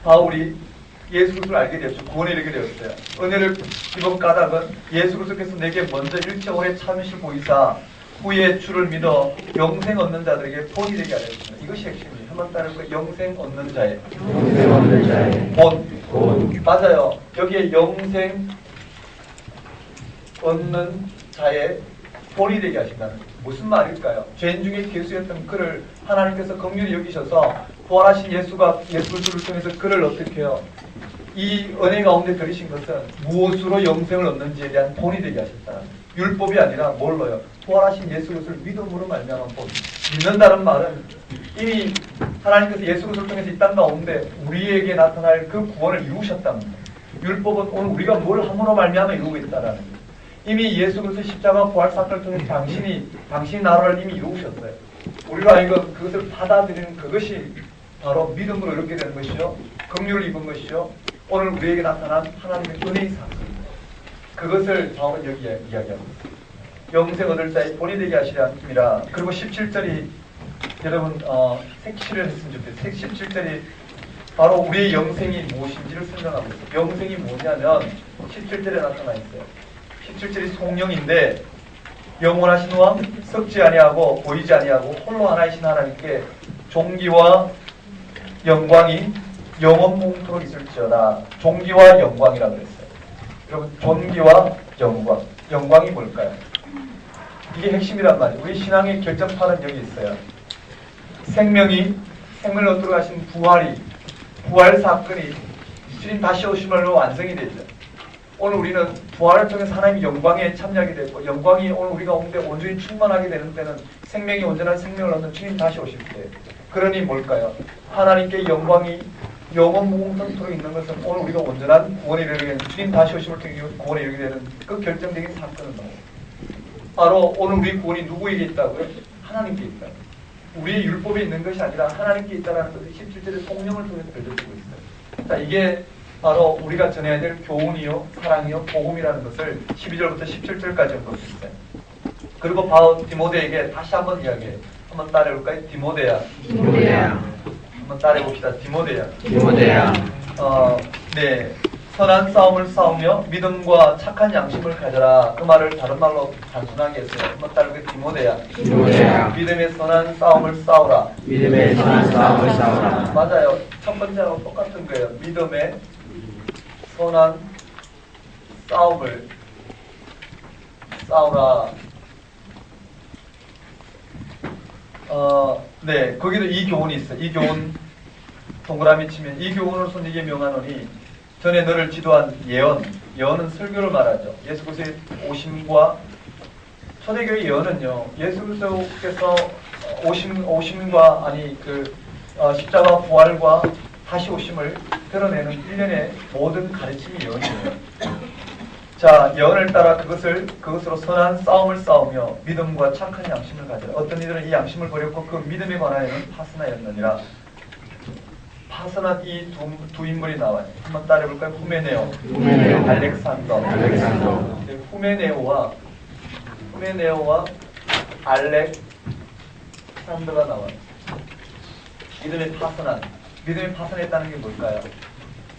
바울이 예수 그리스도를 알게 되었죠. 구원에 이르게 되었어요. 은혜를 입은 까닭은 예수 그리스도께서 내게 먼저 일체 오래 참으실 보이사 후에 주를 믿어 영생 얻는 자들에게 본이 되게 하였습니다. 이것이 핵심이에요. 한번 따라해볼까요? 영생 얻는 자의 본. 맞아요. 여기에 영생 얻는 자의 본이 되게 하신다는 거예요. 무슨 말일까요? 죄인 중에 괴수였던 그를 하나님께서 긍휼히 여기셔서 부활하신 예수 그리스도를 통해서 그를 어떻게 해요? 이 은혜 가운데 들이신 것은 무엇으로 영생을 얻는지에 대한 본이 되게 하셨다는 거예요. 율법이 아니라 뭘로요? 부활하신 예수 그리스도를 믿음으로 말미암은 본. 믿는다는 말은 이미 하나님께서 예수 그리스도를 통해서 이 땅 가운데 우리에게 나타날 그 구원을 이루셨다는 거예요. 율법은 오늘 우리가 뭘 함으로 말미암아 이루고 있다라는 거예요. 이미 예수 그리스도 십자가 부활 사건을 통해서 당신이 나라를 이미 이루셨어요. 우리가 하여금 그것을 받아들이는 그것이 바로 믿음으로 이렇게 되는 것이요, 긍휼을 입은 것이요, 오늘 우리에게 나타난 하나님의 은혜의 사건입니다. 그것을 바울은 여기 이야기하고 있습니다. 영생 얻을 자의 본이 되게 하시려 함이라. 그리고 17절이 여러분 색칠을 했으면 좋겠어요. 17절이 바로 우리의 영생이 무엇인지를 설명하고 있어요. 영생이 뭐냐면 17절에 나타나 있어요. 17절이 성령인데 영원하신 왕 썩지 아니하고 보이지 아니하고 홀로 하나이신 하나님께 존귀와 영광이 영원 봉토록 있을지어다. 존귀와 영광이라고 그랬어요. 여러분 존귀와 영광이 뭘까요? 이게 핵심이란 말이에요. 우리 신앙의 결정판은 여기 있어요. 생명을 얻도록 하신 부활 사건이 주님 다시 오심으로 완성이 되죠. 오늘 우리는 부활을 통해서 하나님의 영광에 참여하게 되고, 영광이 오늘 우리가 온데 온전히 충만하게 되는 때는 생명이 온전한 생명을 얻는 주님 다시 오실 때. 그러니 뭘까요? 하나님께 영광이 영원 무궁토록 있는 것은 오늘 우리가 온전한 구원에 이르게 되는, 주님 다시 오심을 통해 구원에 이르게 되는 그 결정적인 사건은 바로 오늘 우리 구원이 누구에게 있다고요? 하나님께 있다. 우리의 율법에 있는 것이 아니라 하나님께 있다는 것을 17절의 성령을 통해서 들려주고 있어요. 자, 이게 바로 우리가 전해야 될 교훈이요, 사랑이요, 복음이라는 것을 12절부터 17절까지 볼 수 있어요. 그리고 바울 디모데에게 다시 한번 이야기해요. 한번 따라해볼까요? 디모데야. 한번 따라해봅시다. 디모데야. 네. 선한 싸움을 싸우며 믿음과 착한 양심을 가져라. 그 말을 다른 말로 단순하게 했어요. 한번 따라해볼까요? 디모데야. 믿음의 선한 싸움을 싸우라. 맞아요. 첫 번째하고 똑같은 거예요. 믿음의 선한 싸움을 싸우라. 네, 거기도 이 교훈이 있어요. 이 교훈 동그라미 치면 이 교훈을 손에게 명하노니 전에 너를 지도한 예언은 설교를 말하죠. 예수 그리스도의 오심과 초대교회 예언은요, 예수 그리스도께서 오심과 아니 십자가 부활과 다시 오심을 드러내는 일련의 모든 가르침이 예언이에요. 자, 예언을 따라 그것으로 선한 싸움을 싸우며 믿음과 착한 양심을 가져라. 어떤 이들은 이 양심을 버렸고 그 믿음에 관하여는 파스나였느니라. 파스난 이 두 인물이 나와요. 한번 따라해볼까요? 후메네오, 알렉산더. 후메네오와 알렉산더가 나와요. 믿음의 파선했다는 게 뭘까요?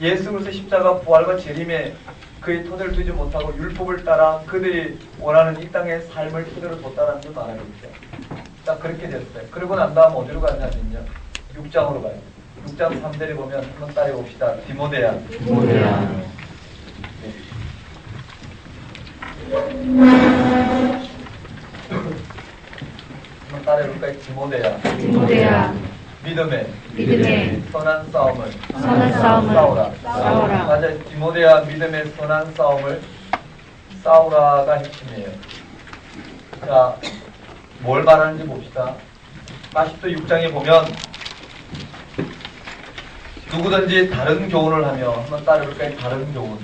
예수 그리스도 십자가 부활과 재림에 그의 토대를 두지 못하고 율법을 따라 그들이 원하는 이 땅의 삶을 토대로 뒀다는 걸 말하고 있죠. 딱 그렇게 됐어요. 그리고 난 다음 어디로 가냐면요, 6장으로 가요. 6장 3절에 보면 한번 따라해 봅시다. 디모데야. 네. 따라 해볼까요? 디모데야, 믿음의 선한 싸움을 싸워라. 맞아요. 디모데야 믿음의 선한 싸움을 싸우라가 핵심이에요. 자, 뭘 말하는지 봅시다. 40도 6장에 보면 누구든지 다른 교훈을 하며 한번 따라해볼까요? 다른 교훈.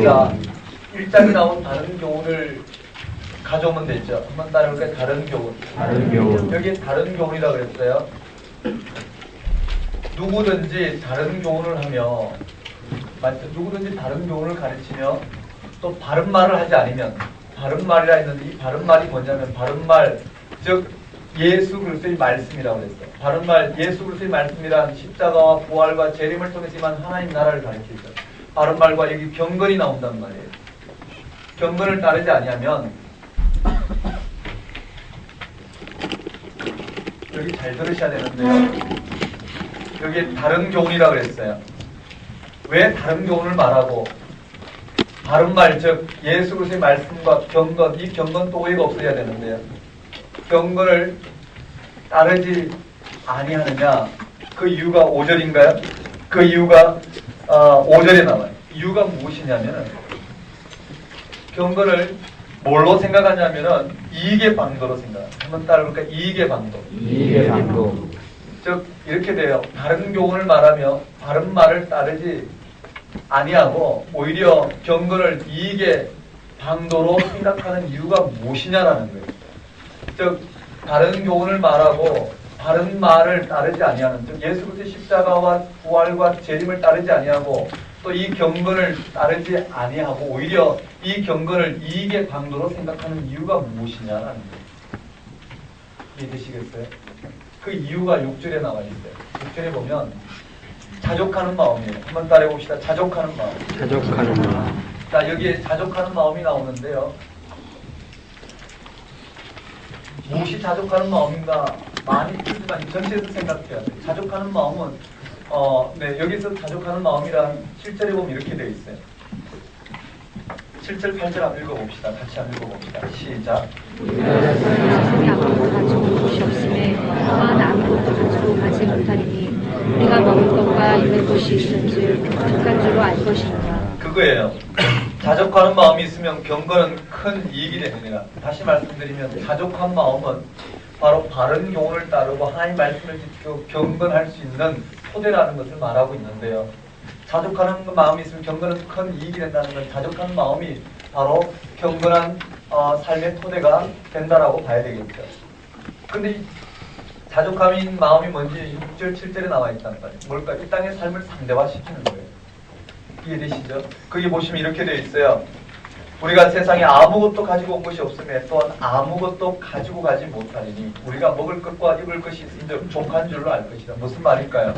자, 1장에 나온 다른 교훈을 가져오면 되죠. 한번 따라해볼까요? 다른 교훈. 여기 다른 교훈이라고 그랬어요. 누구든지 다른 교훈을 하며, 맞죠? 누구든지 다른 교훈을 가르치며 또 바른 말을 하지 않으면, 바른 말이라 했는데 이 바른 말이 뭐냐면 바른 말, 즉 예수 그리스도의 말씀이라고 그랬어요. 바른 말, 예수 그리스도의 말씀이란 십자가와 부활과 재림을 통해서만 하나님 나라를 가르치죠. 바른 말과 여기 경건이 나온단 말이에요. 경건을 따르지 아니하면, 여기 잘 들으셔야 되는데요. 여기 다른 교훈이라고 그랬어요. 왜 다른 교훈을 말하고 바른 말, 즉 예수 그리스도의 말씀과 경건, 이 경건 또 오해가 없어야 되는데요. 경건을 따르지 아니하느냐? 그 이유가 5절인가요? 그 이유가 5절에 나와요. 이유가 무엇이냐면은 경건을 뭘로 생각하냐면은 이익의 방도로 생각합니다. 한번 따라볼까요? 이익의 방도. 즉 이렇게 돼요. 다른 교훈을 말하며 바른 말을 따르지 아니하고 오히려 경건을 이익의 방도로 생각하는 이유가 무엇이냐라는 거예요. 즉 다른 교훈을 말하고 바른 말을 따르지 아니하는, 즉 예수 그리스도의 십자가와 부활과 재림을 따르지 아니하고 또 이 경건을 따르지 아니하고 오히려 이 경건을 이익의 방도로 생각하는 이유가 무엇이냐라는 거예요. 이해되시겠어요? 그 이유가 6절에 나와 있어요. 6절에 보면 자족하는 마음이에요. 한번 따라해 봅시다. 자족하는 마음. 자, 여기에 자족하는 마음이 나오는데요. 무엇이 자족하는 마음인가 많이 풀지만 전체에서 생각해야 돼요. 자족하는 마음은 여기서 자족하는 마음이란 실제로 보면 이렇게 되어 있어요. 7절 8절 한번 읽어봅시다. 같이 한번 읽어봅시다. 시작. 세상에 아무것도 가지고 것이 없음에 또한 아무것도 가지고 가지 못하리니 우리가 먹을 것과 입을 것이 있은즉 부족한 줄로 알 것이니라. 그거예요. 자족하는 마음이 있으면 경건은 큰 이익이 되느니라. 다시 말씀드리면 자족한 마음은 바로 바른 교훈을 따르고 하나님 말씀을 지키고 경건할 수 있는 토대라는 것을 말하고 있는데요. 자족하는 마음이 있으면 경건은 큰 이익이 된다는 건 자족하는 마음이 바로 경건한 삶의 토대가 된다라고 봐야 되겠죠. 근데 이 자족함인 마음이 뭔지 6절 7절에 나와 있단 말이에요. 뭘까? 이 땅의 삶을 상대화시키는 거예요. 이해되시죠? 거기 보시면 이렇게 되어 있어요. 우리가 세상에 아무것도 가지고 온 것이 없음에 또한 아무것도 가지고 가지 못하리니 우리가 먹을 것과 입을 것이 있은즉 족한 줄로 알 것이다. 무슨 말일까요?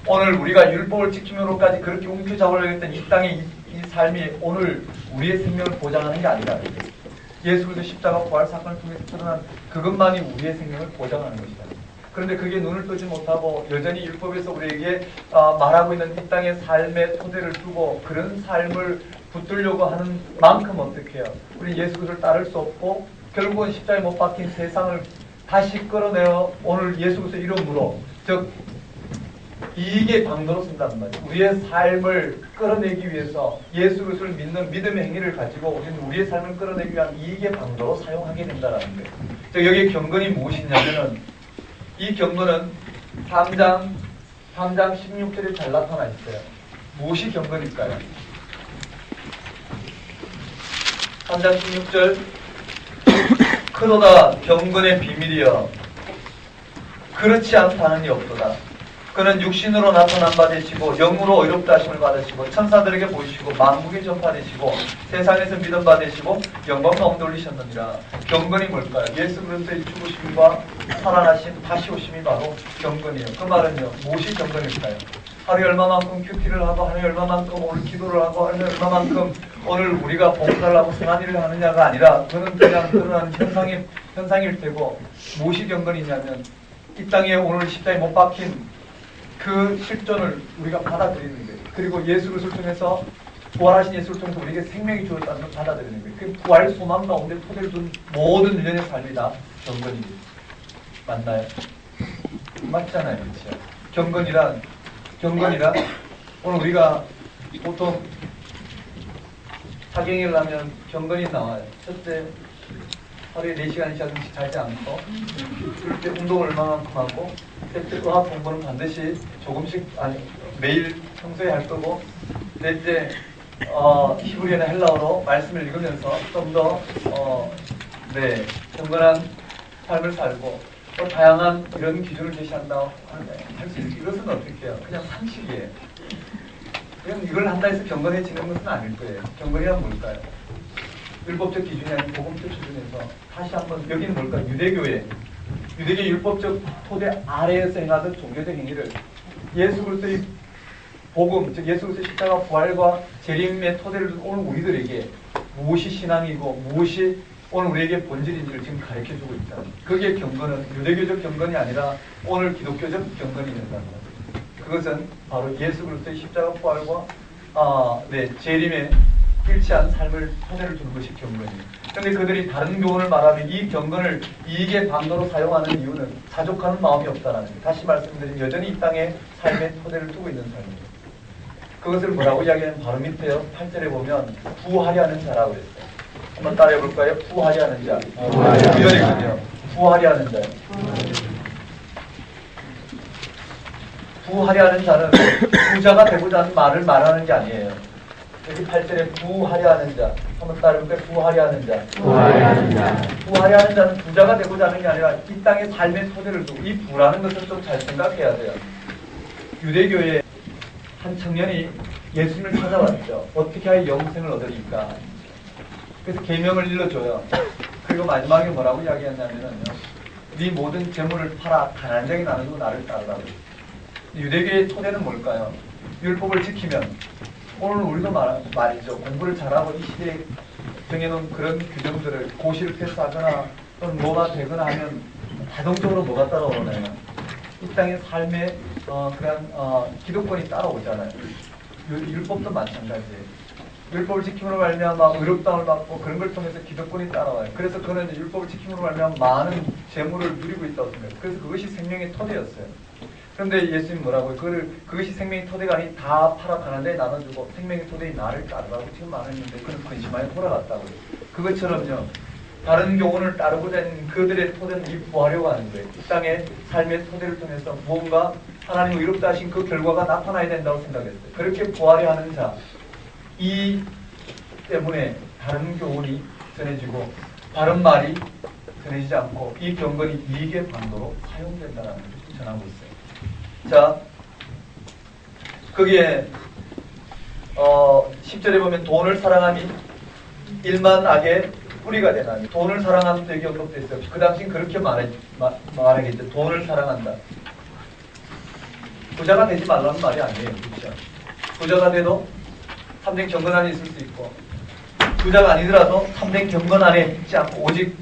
오늘 우리가 율법을 지킴으로까지 그렇게 움켜잡으려고 했던 이 땅의 이 삶이 오늘 우리의 생명을 보장하는 게 아니라 예수 그리스도 십자가 부활 사건을 통해서 드러난 그것만이 우리의 생명을 보장하는 것이다. 그런데 그게 눈을 뜨지 못하고 여전히 율법에서 우리에게 말하고 있는 이 땅의 삶의 토대를 두고 그런 삶을 붙들려고 하는 만큼 어떻게 해요? 우리 예수 그리스도를 따를 수 없고 결국은 십자가에 못 박힌 세상을 다시 끌어내어 오늘 예수 그리스도 이름으로 즉 이익의 방도로 쓴단 말이에요. 우리의 삶을 끌어내기 위해서 예수 그리스도를 믿는 믿음의 행위를 가지고 우리는 우리의 삶을 끌어내기 위한 이익의 방도로 사용하게 된다는 거예요. 즉 여기에 경건이 무엇이냐면은 이 경건은 3장 16절에 잘 나타나 있어요. 무엇이 경건일까요? 3장 16절 크도다 경건의 비밀이여 그렇지 않다는 이 없도다. 그는 육신으로 나타난 바 되시고 영으로 의롭다 하심을 받으시고 천사들에게 보이시고 만국에 전파되시고 세상에서 믿음 받으시고 영광 가운데 올리셨느니라. 경건이 뭘까요? 예수 그리스도의 죽으심과 살아나신 다시 오심이 바로 경건이에요. 그 말은요, 무엇이 경건일까요? 하루에 얼마만큼 큐티를 하고 하루에 얼마만큼 오늘 기도를 하고 하루에 얼마만큼 오늘 우리가 봉사를 하고 생한 일을 하느냐가 아니라 그는 그냥 드러나는 현상일 테고 무엇이 경건이냐면 이 땅에 오늘 십자가에 못 박힌 그 실존을 우리가 받아들이는 거예요. 그리고 예수 그리스도를 통해서 부활하신 예수를 통해서 우리에게 생명이 주어졌다는 걸 받아들이는 거예요. 그 부활 소망 가운데 토대를 둔 모든 일련의 삶이 다 경건입니다. 맞나요? 맞잖아요. 그렇죠? 경건이란 오늘 우리가 보통 사경을 하면 경건이 나와요. 첫째, 하루에 4시간 이상씩 자지 않고, 둘째, 운동을 얼마만큼 하고, 셋째, 의학 공부는 반드시 조금씩, 아니, 매일 평소에 할 거고, 넷째, 히브리어나 헬라어로 말씀을 읽으면서 좀 더, 경건한 삶을 살고, 또 다양한 이런 기준을 제시한다고 할 수 있어요. 이것은 어떻게 해요? 그냥 상식이에요. 그냥 이걸 한다 해서 경건해지는 것은 아닐 거예요. 경건이란 뭘까요? 율법적 기준이 아닌 복음적 기준에서 다시 한번 여기는 뭘까요? 유대교 율법적 토대 아래에서 행하던 종교적 행위를 예수 그리스도의 복음, 즉 예수 그리스도의 십자가 부활과 재림의 토대를 둔 오늘 우리들에게 무엇이 신앙이고 무엇이 오늘 우리에게 본질인지를 지금 가르쳐주고 있다. 그게 경건은 유대교적 경건이 아니라 오늘 기독교적 경건이 된다는 거죠. 그것은 바로 예수 그리스도의 십자가 부활과 재림의 일치한 삶을 토대를 두는 것이 경건이에요. 그런데 그들이 다른 교훈을 말하면 이 경건을 이익의 방도로 사용하는 이유는 자족하는 마음이 없다는 거예요. 다시 말씀드리면 여전히 이 땅에 삶의 토대를 두고 있는 삶이에요. 그것을 뭐라고 이야기하면 바로 밑에요. 8절에 보면 부하려는 자라고 그랬어요. 한번 따라해 볼까요? 부하려는 자. 구절이거든요. 부하려는 자요. 부하려는 자는 부자가 되고자 하는 말을 말하는 게 아니에요. 여기 8절에 부하려는 자. 한번 따라해볼까요? 부하려는 자. 부하려는 자는 부자가 되고자 하는 게 아니라 이 땅의 삶의 토대를 두고 이 부라는 것을 좀 잘 생각해야 돼요. 유대교의 한 청년이 예수님을 찾아왔죠. 어떻게 하여 영생을 얻으니까. 그래서 계명을 일러줘요. 그리고 마지막에 뭐라고 이야기했냐면요. 네 모든 재물을 팔아 가난한 자에게 나누고 나를 따르라고. 유대교의 토대는 뭘까요? 율법을 지키면 오늘 우리도 말이죠. 공부를 잘하고 이 시대에 정해놓은 그런 규정들을 고시를 패스하거나 또는 뭐가 되거나 하면 자동적으로 뭐가 따라오나요? 이 땅의 삶에 기득권이 따라오잖아요. 율법도 마찬가지예요. 율법을 지킴으로 말미암아 의롭다함을 받고 그런 걸 통해서 기득권이 따라와요. 그래서 그는 율법을 지킴으로 말미암아 많은 재물을 누리고 있다고 생각해요. 그래서 그것이 생명의 토대였어요. 그런데 예수님 뭐라고요? 그것이 생명의 토대가 아니 다 팔아 가난한 데에 나눠주고 생명의 토대인 나를 따르라고 지금 말했는데 그는 근심하여 돌아갔다고요. 그것처럼요. 다른 교훈을 따르고자 하는 그들의 토대는 이 부하려고 하는 거예요. 이 땅의 삶의 토대를 통해서 무언가 하나님 의롭다 하신 그 결과가 나타나야 된다고 생각했어요. 그렇게 부하려 하는 자, 이 때문에 다른 교훈이 전해지고 다른 말이 전해지지 않고 이 경건이 이익의 방도로 사용된다는 것을 전하고 있어요. 자, 거기에 10절에 보면 돈을 사랑함이 일만 악의 뿌리가 되나니 돈을 사랑하는 얘기 언급되어 있어요. 그 당시엔 그렇게 말하겠죠. 돈을 사랑한다. 부자가 되지 말라는 말이 아니에요. 그렇죠? 부자가 돼도 참된 경건 안에 있을 수 있고 부자가 아니더라도 참된 경건 안에 있지 않고 오직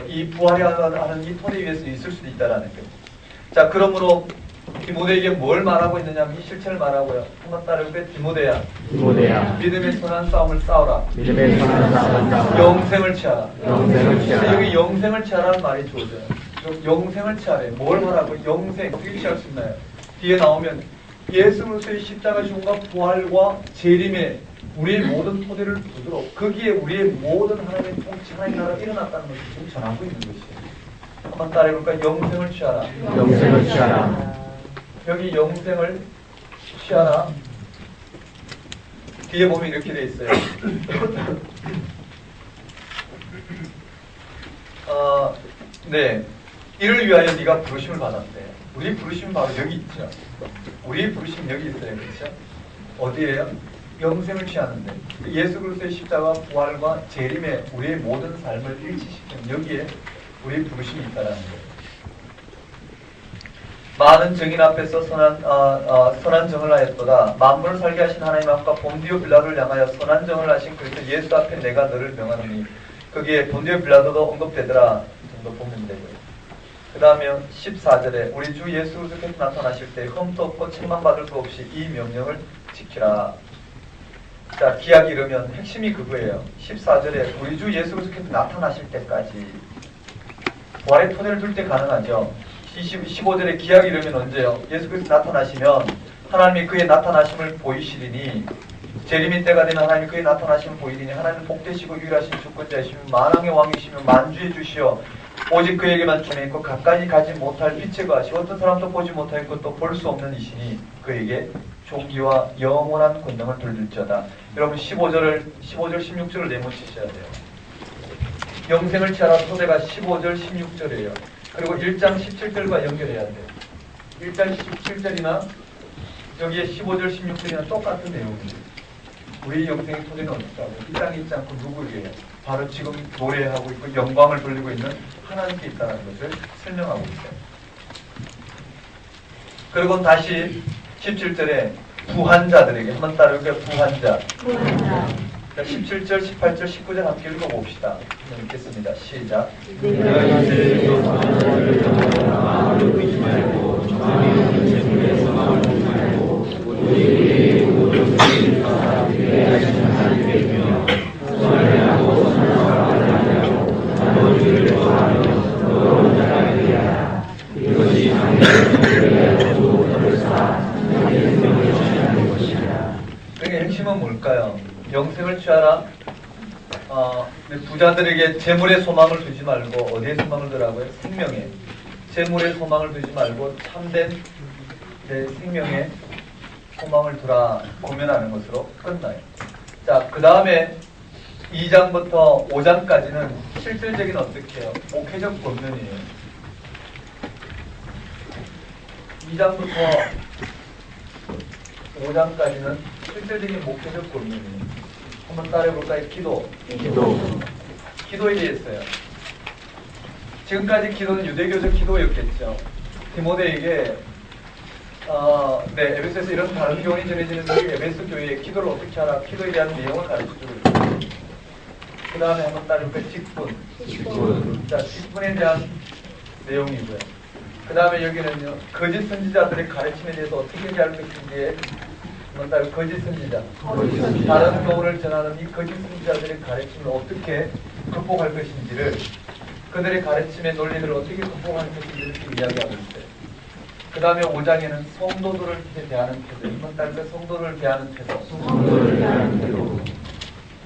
이 부하려 하는 이 토대 위에서 있을 수도 있다라는 거예요. 자, 그러므로 디모데에게 뭘 말하고 있느냐? 이 실체를 말하고요. 한번 따르게 디모데야. 믿음의 선한 싸움을 싸우라. 영생을 취하라. 여기 영생을 취하라는 말이 주어져요. 영생을 취하래. 뭘 하라고? 영생. 어떻게 취할 수 있나요? 뒤에 나오면 예수 그리스도의 십자가 죽음과 부활과 재림에 우리의 모든 토대를 두도록 거기에 우리의 모든 하나님의 통치 하나님 나라가 일어났다는 것을 지금 전하고 있는 것이에요. 한번 따라해볼까요? 영생을 취하라. 여기 영생을 취하라. 뒤에 보면 이렇게 되어 있어요. 이를 위하여 네가 부르심을 받았대. 우리 부르심은 바로 여기 있죠. 우리의 부르심은 여기 있어요. 그렇죠? 어디에요? 영생을 취하는데 예수 그리스도의 십자가 부활과 재림에 우리의 모든 삶을 일치시키는 여기에 우리의 부르심이 있다는 거예요. 많은 증인 앞에서 선한 정을 하였도다. 만물을 살게 하신 하나님 앞과 본디오 빌라도를 향하여 선한 정을 하신 그리스도 예수 앞에 내가 너를 명하노니 거기에 본디오 빌라도도 언급되더라 정도 보면 되고요. 그 다음에 14절에 우리 주 예수 그리스도께서 나타나실 때 흠도 없고 책망받을 수 없이 이 명령을 지키라. 자, 기약이 이르면 핵심이 그거예요. 14절에 우리 주 예수 그리스도께서 나타나실 때까지 부활의 토대를 둘 때 가능하죠. 15절에 기약 이르면 언제요? 예수께서 나타나시면 하나님이 그의 나타나심을 보이시리니 재림의 때가 되면 하나님이 그의 나타나심을 보이리니 하나님은 복되시고 유일하신 주권자이시며 만왕의 왕이시며 만주의 주시여 오직 그에게만 주에 있고 가까이 가지 못할 빛의 것이 어떤 사람도 보지 못할 것도 볼 수 없는 이시니 그에게 존귀와 영원한 권능을 돌릴지어다. 여러분 15절 16절을 내모치셔야 돼요. 영생을 취하라 토대가 15절 16절이에요. 그리고 1장 17절과 연결해야 돼요. 1장 17절이나 여기에 15절 16절이나 똑같은 내용이에요. 우리 영생의 토대는 어디다고? 이 땅에 있지 않고 누구에게요? 바로 지금 노래하고 있고 영광을 돌리고 있는 하나님께 있다는 것을 설명하고 있어요. 그리고 다시 17절에 부한 자들에게 한번 따라올게요. 부한 자. 17절, 18절, 19절 함께 읽어봅시다. 읽겠습니다. 시작. 그러니까 핵심은 뭘까요? 영생을 취하라. 부자들에게 재물의 소망을 두지 말고 어디에 소망을 두라고요? 생명에. 재물의 소망을 두지 말고 참된 내 생명에 소망을 두라 고면하는 것으로 끝나요. 자, 그 다음에 2장부터 5장까지는 실질적인 어떻게 해요? 목회적 권면이에요. 2장부터 5장까지는 실질적인 목회적 권면이에요. 한번 따라해볼까요? 기도에 대해서요. 지금까지 기도는 유대교적 기도였겠죠. 디모데에게 에베소에서 이런 다른 교훈이 전해지는 이 에베소 교회의 기도를 어떻게 하라, 기도에 대한 내용을 가르쳐주고 있습니다. 그 다음에 한번 따라해볼까요? 직분. 자, 직분에 대한 내용이고요. 그 다음에 여기는요, 거짓 선지자들의 가르침에 대해서 어떻게 할 것인지에 한번 따라 거짓 선지자. 다른 교훈을 전하는 이 거짓 선지자들의 가르침을 어떻게 극복할 것인지를, 그들의 가르침의 논리들을 어떻게 극복할 것인지를 이렇게 이야기하고 있어요. 그 다음에 5장에는 성도들을 대하는 태도, 이번 달에 성도를 대하는 태도.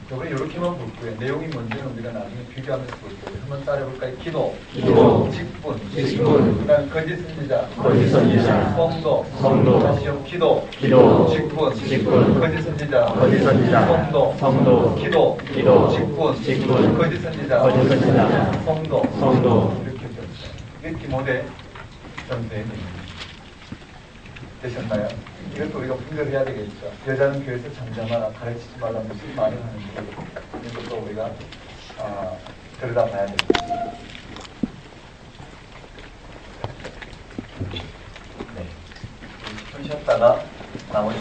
이번에 이렇게만 볼 거예요. 내용이 뭔지는 우리가 나중에 비교하면서 볼 거예요. 한번 따라해볼까요? 기도, 직분, 그 다음에 거짓 선지자, 성도, 다시요, 기도, 직분, 거짓 선지자, 성도, 기도, 직분, 거짓 선지자, 성도. 이렇게 되었어요. 이게 디모데 전서입니다. 되셨나요? 이것도 우리가 분별해야 되겠죠. 여자는 교회에서 잠잠하라, 가르치지 말라, 무슨 말을 하는지 이것도 우리가 들여다봐야 되겠죠. 네. 10분 쉬었다가 나머지